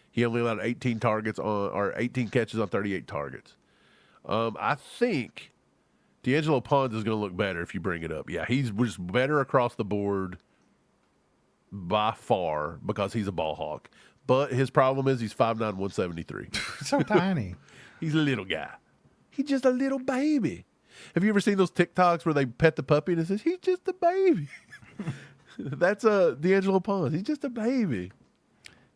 He only allowed 18 catches on 38 targets. I think D'Angelo Pons is going to look better if you bring it up. Yeah, he's just better across the board by far because he's a ball hawk. But his problem is he's 5'9", 173. So tiny. He's a little guy. He's just a little baby. Have you ever seen those TikToks where they pet the puppy and it says, he's just a baby? That's D'Angelo Pons. He's just a baby.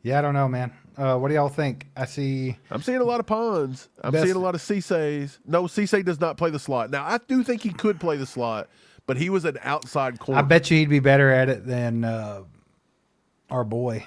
Yeah, I don't know, man. What do y'all think? I'm seeing a lot of Pons. I'm Best- seeing a lot of Cisse's. No, Cisse does not play the slot. Now, I do think he could play the slot, but he was an outside corner. I bet you he'd be better at it than our boy.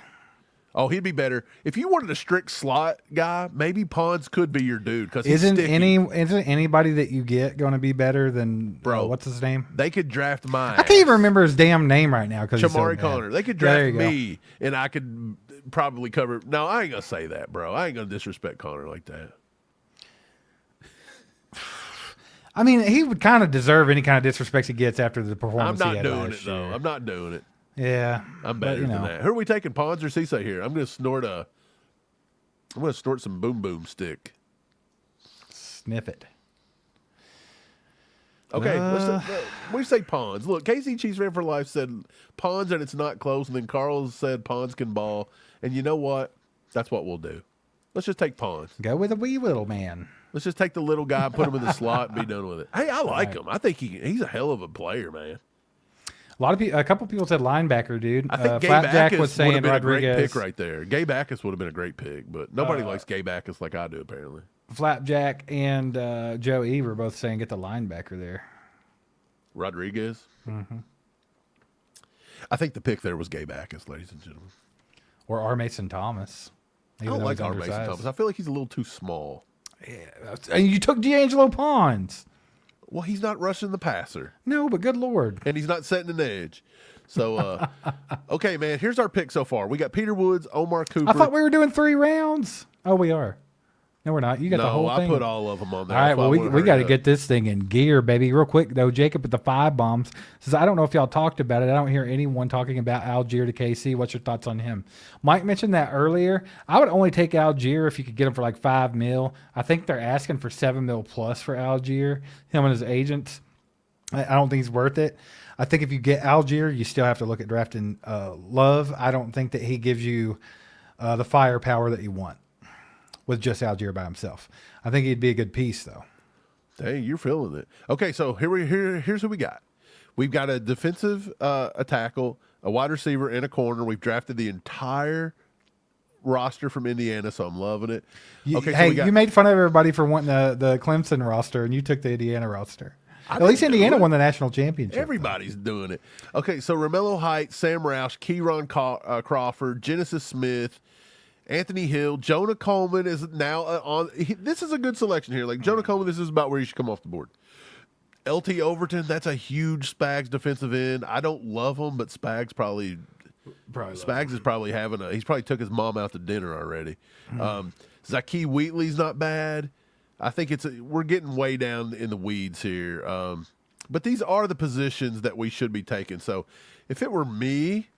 Oh, he'd be better. If you wanted a strict slot guy, maybe Pons could be your dude because he's Isn't sticky. anybody that you get going to be better than Bro, what's his name? They could draft mine. I can't even remember his damn name right now because Shamari Connor. They could there draft you go. me, and I could probably cover. No, I ain't gonna say that, bro. I ain't gonna disrespect Connor like that. I mean, he would kind of deserve any kind of disrespect he gets after the I'm performance he not had doing last it though. year. I'm not doing it. Yeah, I'm but, better than that. Who are we taking, Pons or Cisse here? I'm gonna snort a I'm going to snort some boom boom stick. Sniff it. Okay, we say Pawns. Look, KC Chiefs fan for life said Pawns and it's not close, and then Carl said Pawns can ball. And you know what? That's what we'll do. Let's just take Pawns. Go with a wee little man. Let's just take the little guy, put him in the slot, and be done with it. Hey, I like him. I think he's a hell of a player, man. A couple people said linebacker, dude. I think Gabe Flapjack Backus was saying would have been Rodriguez. a great pick right there. Gabe Backus would have been a great pick, but nobody likes Gabe Backus like I do, apparently. Flapjack and Joe E were both saying get the linebacker there. Rodriguez? Mm-hmm. I think the pick there was Gabe Backus, ladies and gentlemen. Or R. Mason Thomas. I don't like R. Mason Thomas. I feel like he's a little too small. Yeah, and you took D'Angelo Pons. Well, he's not rushing the passer. No, but good Lord. And he's not setting an edge. So, okay, man, here's our pick so far. We got Peter Woods, Omar Cooper. I thought we were doing 3 rounds. Oh, we are. No, we're not. You got the whole thing. No, I put all of them on there. All right, well, we got to get this thing in gear, baby. Real quick, though, Jacob with the 5 bombs says, I don't know if y'all talked about it. I don't hear anyone talking about Algier to KC. What's your thoughts on him? Mike mentioned that earlier. I would only take Algier if you could get him for like $5 million. I think they're asking for $7 million plus for Algier, him and his agents. I don't think he's worth it. I think if you get Algier, you still have to look at drafting Love. I don't think that he gives you the firepower that you want with just Algier by himself. I think he'd be a good piece, though. Hey, you're feeling it. Okay, so here's who we got. We've got a defensive a tackle, a wide receiver, and a corner. We've drafted the entire roster from Indiana, so I'm loving it. Okay, you made fun of everybody for wanting the Clemson roster, and you took the Indiana roster. At least Indiana won the national championship. Everybody's doing it. Okay, so Romello Heights, Sam Roush, Keyron Crawford, Genesis Smith, Anthony Hill, Jonah Coleman is now on. This is a good selection here. Like Jonah Coleman, this is about where you should come off the board. LT Overton, that's a huge Spags defensive end. I don't love him, but Spags is probably he's probably took his mom out to dinner already. Zakee Wheatley's not bad. I think we're getting way down in the weeds here. But these are the positions that we should be taking. So if it were me,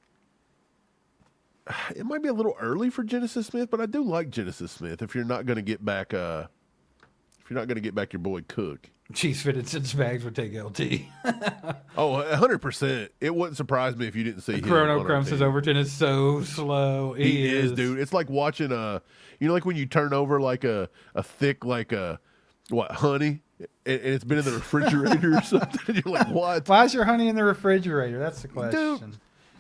it might be a little early for Genesis Smith, but I do like Genesis Smith. If you're not going to get back, your boy Cook. Chiefs fitted since Spags would take LT. Oh, 100%. It wouldn't surprise me if you didn't see him. Chrono Crumb says Overton is so slow. He is, dude. It's like watching like when you turn over like a thick honey, and it's been in the refrigerator or something. You're like, what? Why is your honey in the refrigerator? That's the question. Dude,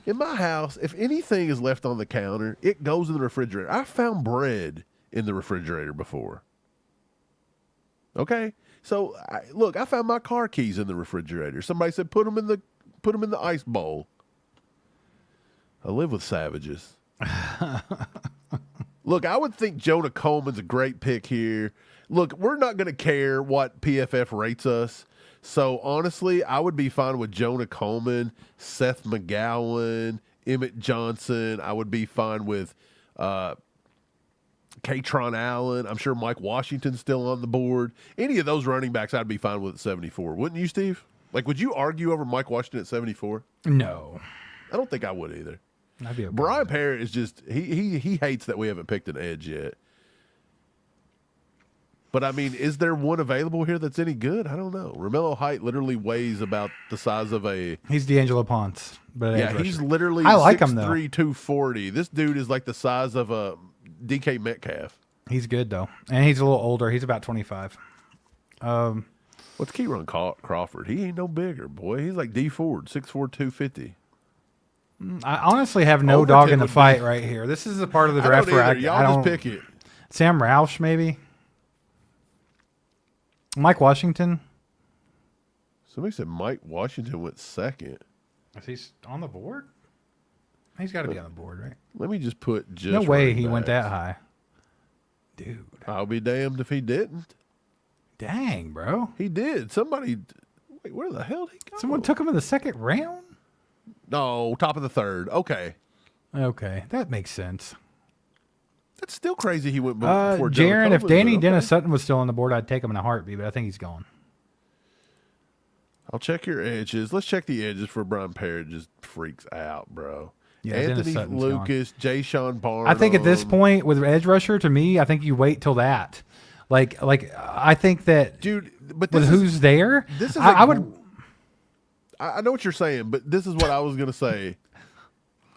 in my house, if anything is left on the counter, it goes in the refrigerator. I found bread in the refrigerator before. Okay, so I found my car keys in the refrigerator. Somebody said put them in the ice bowl. I live with savages. Look, I would think Jonah Coleman's a great pick here. Look, we're not going to care what PFF rates us. So, honestly, I would be fine with Jonah Coleman, Seth McGowan, Emmett Johnson. I would be fine with Katron Allen. I'm sure Mike Washington's still on the board. Any of those running backs I'd be fine with at 74. Wouldn't you, Steve? Like, would you argue over Mike Washington at 74? No. I don't think I would either. I'd be okay. Brian Parrott is just he hates that we haven't picked an edge yet. But I mean, is there one available here that's any good? I don't know. Romello Height literally weighs about the size of a. He's D'Angelo Ponce, but yeah, he's literally. I like him though. 6'3", 240. This dude is like the size of a DK Metcalf. He's good though, and he's a little older. He's about 25. What's Keyron Crawford? He ain't no bigger, boy. He's like D Ford, 6'4", 250. I honestly have no dog in the fight right here. This is a part of the draft where I don't just pick it. Sam Roush, maybe. Mike Washington. Somebody said Mike Washington went second. Is he on the board? He's got to be on the board, right? Let me just put just. No way he went that high. Dude. I'll be damned if he didn't. Dang, bro. He did. Somebody. Wait, where the hell did he go? Someone took him in the second round? No, top of the third. Okay. Okay, that makes sense. That's still crazy he went before Jaron, if Danny okay. Dennis Sutton was still on the board, I'd take him in a heartbeat, but I think he's gone. I'll check your edges. Let's check the edges for Brian Parrott just freaks out, bro. Yeah, Dennis Anthony Sutton's Lucas, Jay Sean Barnum. I think at this point with edge rusher, to me, I think you wait till that. Like I think that, dude, but with who's there, this is I would. I know what you're saying, but this is what I was going to say.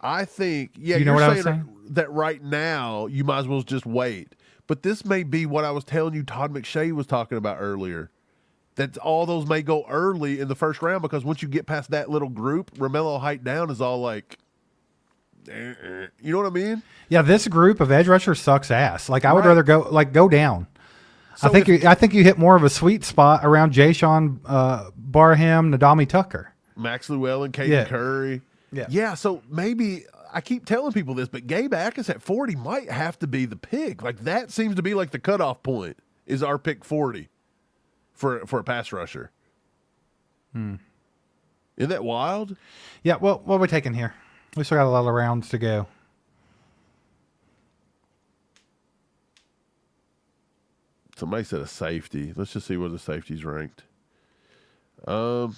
I think, yeah, You know you're what I was saying saying? that right now you might as well just wait. But this may be what I was telling you Todd McShay was talking about earlier. That all those may go early in the first round because once you get past that little group, Romello height down is all like, you know what I mean? Yeah, this group of edge rushers sucks ass. Like I would Right. rather go down. So I think you hit more of a sweet spot around Jay Sean Barham, Nadami Tucker. Max Llewellyn, Caden Yeah. Curry. Yeah. Yeah, so maybe I keep telling people this, but Gabe Akis at 40 might have to be the pick. Like that seems to be like the cutoff point is our pick 40 for a pass rusher. Isn't that wild? Yeah, well, what are we taking here? We still got a lot of rounds to go. Somebody said a safety. Let's just see where the safety's ranked.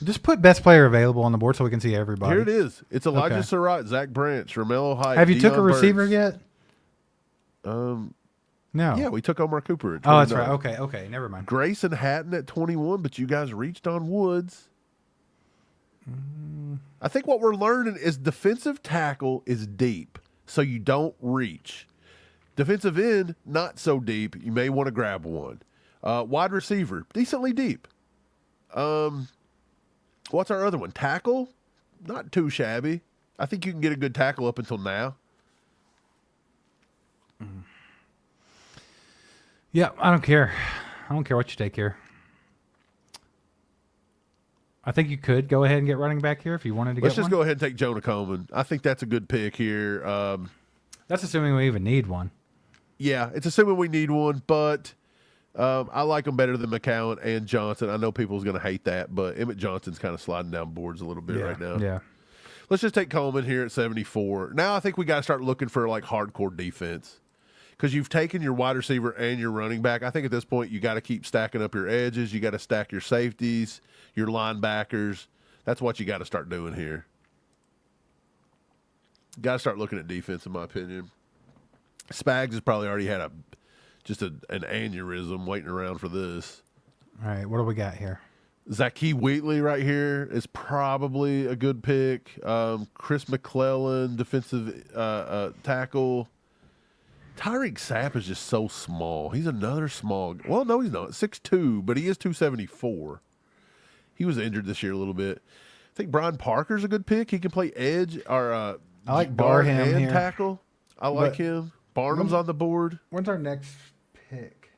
Just put best player available on the board so we can see everybody. Here it is. It's Elijah Okay. Surratt, Zach Branch, Romello Height. Have you took a Deion receiver Burks. yet? No. No. Yeah, we took Omar Cooper at 29. Oh, that's right. Okay. Never mind. Grayson Hatton at 21, but you guys reached on Woods. I think what we're learning is defensive tackle is deep, so you don't reach. Defensive end, not so deep. You may want to grab one. Wide receiver, decently deep. What's our other one? Tackle, not too shabby. I think you can get a good tackle up until now. Yeah, I don't care. I don't care what you take here. I think you could go ahead and get running back here if you wanted to Let's get just one. go ahead and take Jonah Coleman. I think that's a good pick here. That's assuming we even need one. Yeah, it's assuming we need one, but I like them better than McCowan and Johnson. I know people's going to hate that, but Emmett Johnson's kind of sliding down boards a little bit right now. Yeah. Let's just take Coleman here at 74. Now I think we got to start looking for like hardcore defense because you've taken your wide receiver and your running back. I think at this point you got to keep stacking up your edges. You got to stack your safeties, your linebackers. That's what you got to start doing here. Got to start looking at defense, in my opinion. Spags has probably already had an aneurysm waiting around for this. All right, what do we got here? Zakee Wheatley right here is probably a good pick. Chris McClellan, defensive tackle. Tyreek Sapp is just so small. He's another small. Well, no, he's not. 6'2", but he is 274. He was injured this year a little bit. I think Brian Parker's a good pick. He can play edge or I like guard Barham and here. tackle. I like But- him. Barnum's on the board. When's our next pick?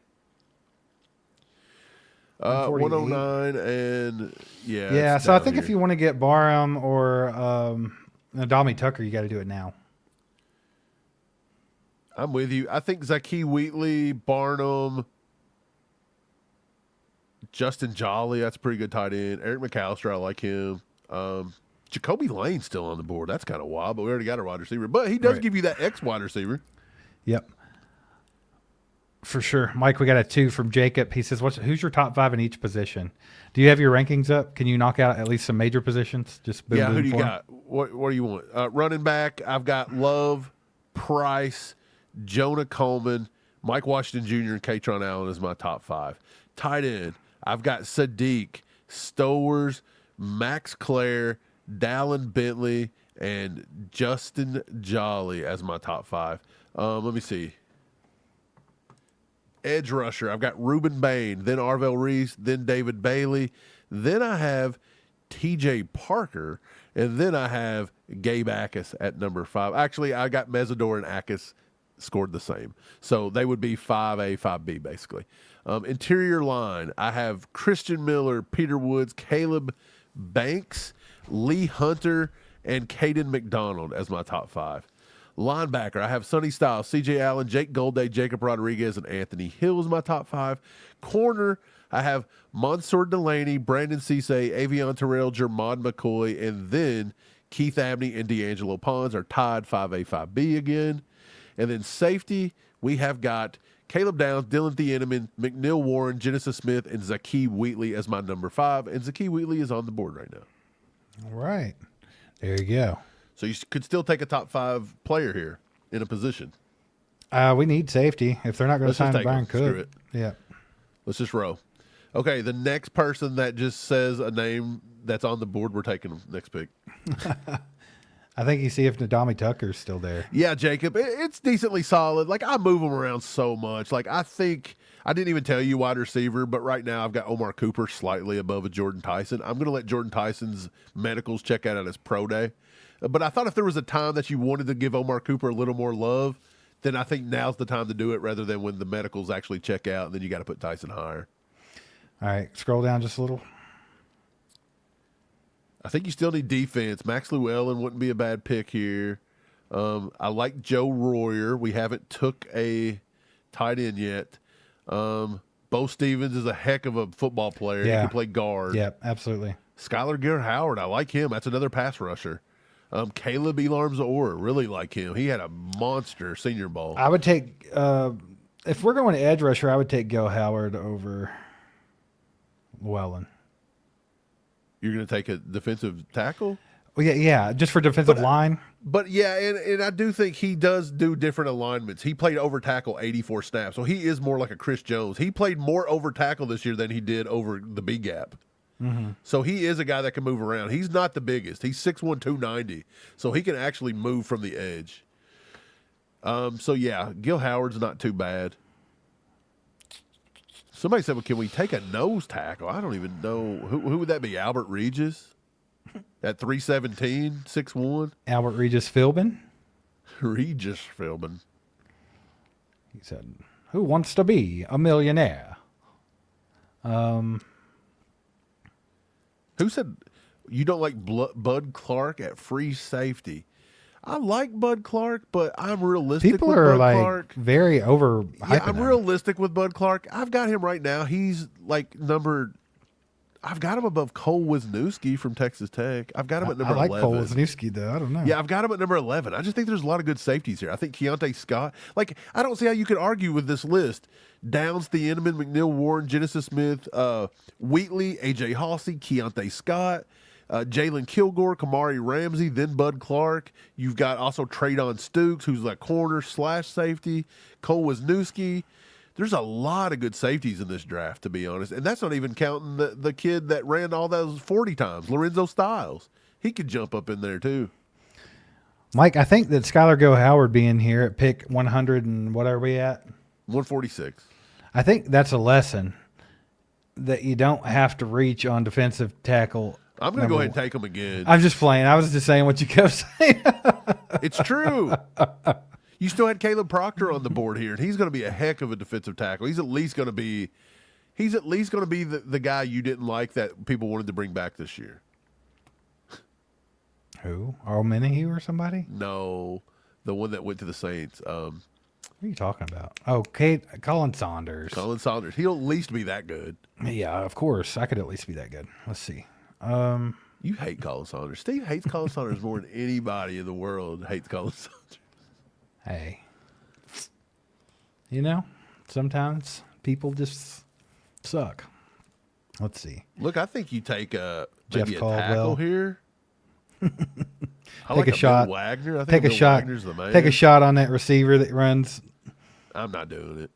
109 and Yeah, it's so I down think if here. you want to get Barham or Nadami Tucker, you got to do it now. I'm with you. I think Zakee Wheatley, Barnum, Justin Jolly, that's a pretty good tight end. Eric McAllister, I like him. Jacoby Lane's still on the board. That's kind of wild, but we already got a wide receiver. But he does Right. give you that X wide receiver. Yep. For sure. Mike, we got a 2 from Jacob. He says, who's your top 5 in each position? Do you have your rankings up? Can you knock out at least some major positions? Just boom, Yeah, boom who do you for 'em? got? What do you want? Running back, I've got Love, Price, Jonah Coleman, Mike Washington Jr., and Katron Allen is my top 5. Tight end, I've got Sadiq, Stowers, Max Clare, Dallin Bentley, and Justin Jolly as my top 5. Let me see. Edge rusher, I've got Reuben Bain, then Arvell Reese, then David Bailey. Then I have TJ Parker, and then I have Gabe Akis at number 5. Actually, I got Mesidor and Akis scored the same. So they would be 5A, 5B, basically. Interior line, I have Christian Miller, Peter Woods, Caleb Banks, Lee Hunter, and Caden McDonald as my top 5. Linebacker, I have Sonny Styles, CJ Allen, Jake Golday, Jacob Rodriguez, and Anthony Hill is my top 5. Corner, I have Mansour Delaney, Brandon Cisse, Avion Terrell, Jermod McCoy, and then Keith Abney and D'Angelo Pons are tied 5A, 5B again. And then safety, we have got Caleb Downs, Dylan Thieneman, McNeil Warren, Genesis Smith, and Zakee Wheatley as my number 5. And Zakee Wheatley is on the board right now. All right. There you go. So you could still take a top 5 player here in a position. We need safety if they're not going to Let's just sign take Brian him. Screw Cook. it. Yeah. Let's just roll. Okay, the next person that just says a name that's on the board, we're taking them. Next pick. I think you see if Nadami Tucker's still there. Yeah, Jacob, it's decently solid. Like, I move them around so much. Like, I think I didn't even tell you wide receiver, but right now I've got Omar Cooper slightly above a Jordan Tyson. I'm going to let Jordan Tyson's medicals check out at his pro day. But I thought if there was a time that you wanted to give Omar Cooper a little more love, then I think now's the time to do it rather than when the medicals actually check out and then you got to put Tyson higher. All right, scroll down just a little. I think you still need defense. Max Llewellyn wouldn't be a bad pick here. I like Joe Royer. We haven't took a tight end yet. Bo Stevens is a heck of a football player. Yeah. He can play guard. Yep, absolutely. Skylar Garrett Howard, I like him. That's another pass rusher. Caleb Elarms-Orr, really like him. He had a monster Senior Bowl. I would take, if we're going to edge rusher, I would take Gil Howard over Llewellyn. You're going to take a defensive tackle? Well, yeah, just for defensive line. But, yeah, and I do think he does do different alignments. He played over tackle 84 snaps, so he is more like a Chris Jones. He played more over tackle this year than he did over the B gap. Mm-hmm. So he is a guy that can move around. He's not the biggest. He's 6'1", 290, so he can actually move from the edge. So, yeah, Gil Howard's not too bad. Somebody said, well, can we take a nose tackle? I don't even know. Who would that be? Albert Regis? At 317, 6'1"? Albert Regis Philbin. Regis Philbin. He said, who wants to be a millionaire? Who said you don't like Bud Clark at free safety? I like Bud Clark, but I'm realistic People with are Bud like Clark. very over. Yeah, I'm realistic with Bud Clark. I've got him right now. He's like I've got him above Cole Wisniewski from Texas Tech. I've got him at number 11. I like Cole Wisniewski, though. I don't know. Yeah, I've got him at number 11. I just think there's a lot of good safeties here. I think Keontae Scott. Like, I don't see how you could argue with this list. Downs, Thieneman, McNeil, Warren, Genesis Smith, Wheatley, A.J. Hawsey, Keontae Scott, Jalen Kilgore, Kamari Ramsey, then Bud Clark. You've got also Traydon Stukes, who's like corner / safety, Cole Wisniewski. There's a lot of good safeties in this draft, to be honest. And that's not even counting the kid that ran all those 40 times, Lorenzo Styles. He could jump up in there, too. Mike, I think that Skylar Go Howard being here at pick 100 and what are we at? 146. I think that's a lesson that you don't have to reach on defensive tackle. I'm going to go ahead and take him again. I'm just playing. I was just saying what you kept saying. It's true. You still had Caleb Proctor on the board here, and he's going to be a heck of a defensive tackle. He's at least going to be the guy you didn't like that people wanted to bring back this year. Who? Earl Menahue or somebody? No, the one that went to the Saints. What are you talking about? Oh, Colin Saunders. Colin Saunders. He'll at least be that good. Yeah, of course. I could at least be that good. Let's see. You hate Colin Saunders. Steve hates Colin Saunders more than anybody in the world hates Colin Saunders. Hey, sometimes people just suck. Let's see. Look, I think you take Jeff maybe a Caldwell. tackle here. I Take like a shot. Bill Wagner. I think Take a Bill shot. Wagner's the man. Take a shot on that receiver that runs. I'm not doing it.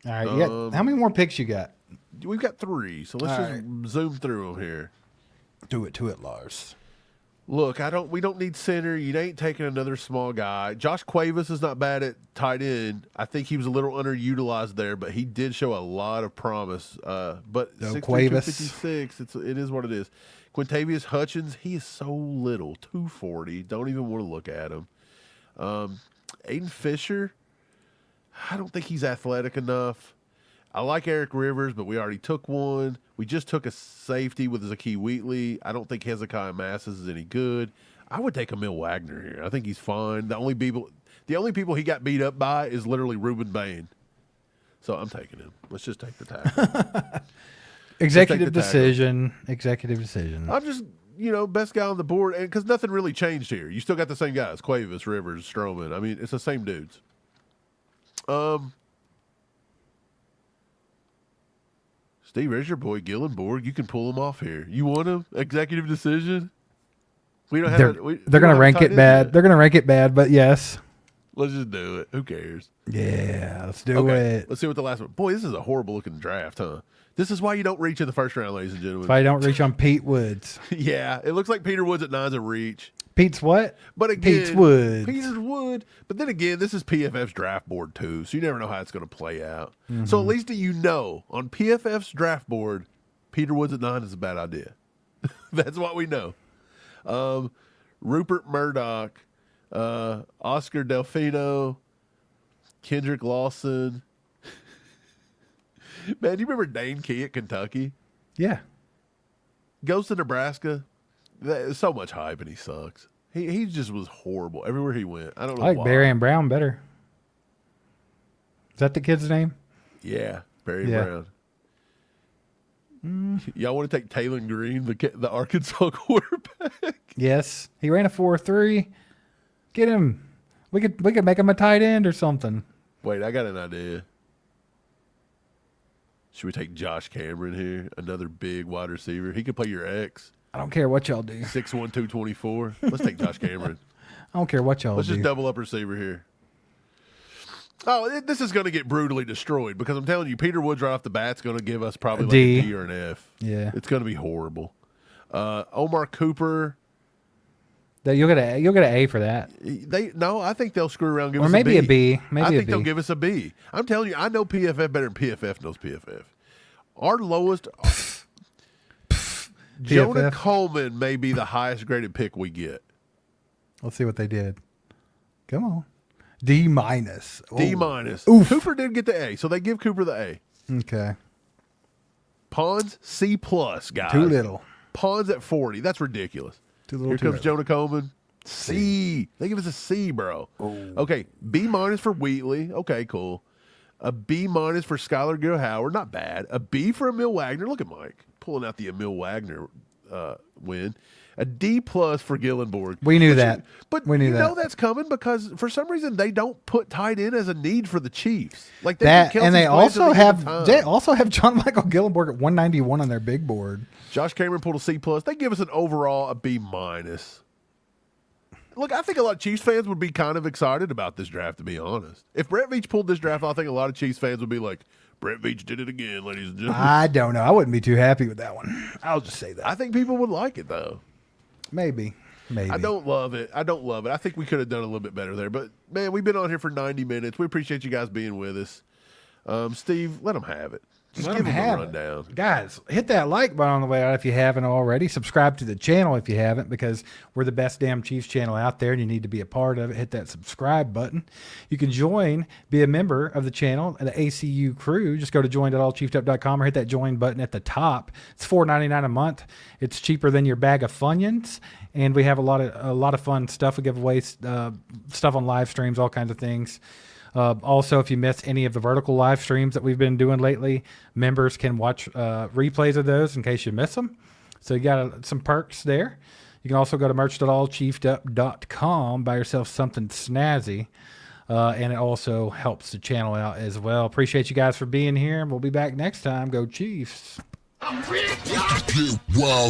All right. How many more picks you got? We've got 3, so let's All just zoom through them here. Do it to it, Lars. Look, we don't need center. You ain't taking another small guy. Josh Cuevas is not bad at tight end. I think he was a little underutilized there, but he did show a lot of promise. But No, 6'3", Cuevas. 256, it is what it is. Quintavious Hutchins, he is so little, 240. Don't even want to look at him. Aiden Fisher, I don't think he's athletic enough. I like Eric Rivers, but we already took one. We just took a safety with Zakie Wheatley. I don't think Hezekiah Masses is any good. I would take Emil Wagner here. I think he's fine. The only people he got beat up by is literally Reuben Bain. So I'm taking him. Let's just take the tackle. Executive decision. Executive decision. I'm just, best guy on the board, and because nothing really changed here. You still got the same guys: Cuevas, Rivers, Stroman. I mean, it's the same dudes. Steve, there's your boy Gillenborg. You can pull him off here. You want him? Executive decision? We don't have They're going to rank it bad. They're going to rank it bad, but yes. Let's just do it. Who cares? Yeah, let's do it. Let's see what the last one. Boy, this is a horrible looking draft, huh? This is why you don't reach in the first round, ladies and gentlemen. If I don't reach on Pete Woods. Yeah, it looks like Peter Woods at 9's a reach. Pete's what? But again, Pete's Woods. Peter's Wood. But then again, this is PFF's draft board too, so you never know how it's going to play out. So at least you know on PFF's draft board, Peter Woods at 9 is a bad idea. That's what we know. Rupert Murdoch, Oscar Delfino, Kendrick Lawson. Man, do you remember Dane Key at Kentucky? Yeah. Goes to Nebraska. There's so much hype and he sucks. He just was horrible everywhere he went. I don't know I like why. Barry Brown better. Is that the kid's name? Yeah, Barry Brown. Y'all want to take Taylor Green, the Arkansas quarterback? Yes. He ran a 4.3. Get him. We could make him a tight end or something. Wait, I got an idea. Should we take Josh Cameron here? Another big wide receiver. He could play your X. I don't care what y'all do. 6'1", 224. Let's take Josh Cameron. I don't care what y'all Let's do. just double up receiver here. Oh, this is going to get brutally destroyed because I'm telling you, Peter Woods right off the bat's going to give us probably like a D or an F. Yeah. It's going to be horrible. Omar Cooper. You'll get an A for that. I think they'll screw around and give us maybe a B. Maybe I a think B. they'll give us a B. I'm telling you, I know PFF better than PFF knows PFF. Our lowest, Jonah Coleman may be the highest graded pick we get. Let's see what they did. Come on. D-. D-. Oof. Cooper did get the A, so they give Cooper the A. Okay. Pons, C+, guys. Too little. Pons at 40. That's ridiculous. Too little. Here too comes little. Jonah Coleman. C. They give us a C, bro. Oh. Okay, B- for Wheatley. Okay, cool. A B- for Skylar Gill Howard. Not bad. A B for Emil Wagner. Look at Mike pulling out the Emil Wagner win. A D+ for Gillenborg. We knew that. But we knew you that. know that's coming because for some reason they don't put tight end as a need for the Chiefs. Like they that, get and they Kelsey's also plays at the have time. John Michael Gillenborg at 191 on their big board. Josh Cameron pulled a C+. They give us an overall a B-. Look, I think a lot of Chiefs fans would be kind of excited about this draft, to be honest. If Brett Veach pulled this draft, I think a lot of Chiefs fans would be like, Brett Veach did it again, ladies and gentlemen. I don't know. I wouldn't be too happy with that one. I'll just say that. I think people would like it, though. Maybe. I don't love it. I think we could have done a little bit better there. But, man, we've been on here for 90 minutes. We appreciate you guys being with us. Steve, let them have it. Just give them a rundown. Guys, hit that like button on the way out if you haven't already. Subscribe to the channel if you haven't, because we're the best damn Chiefs channel out there and you need to be a part of it. Hit that subscribe button. You can be a member of the channel, the ACU crew. Just go to join.allchiefedup.com or hit that join button at the top. It's $4.99 a month. It's cheaper than your bag of Funyuns. And we have a lot of fun stuff. We give away stuff on live streams, all kinds of things. Also, if you miss any of the vertical live streams that we've been doing lately, members can watch replays of those in case you miss them. So you got some perks there. You can also go to merch.allchiefedup.com, buy yourself something snazzy, and it also helps the channel out as well. Appreciate you guys for being here, and we'll be back next time. Go Chiefs. Wow.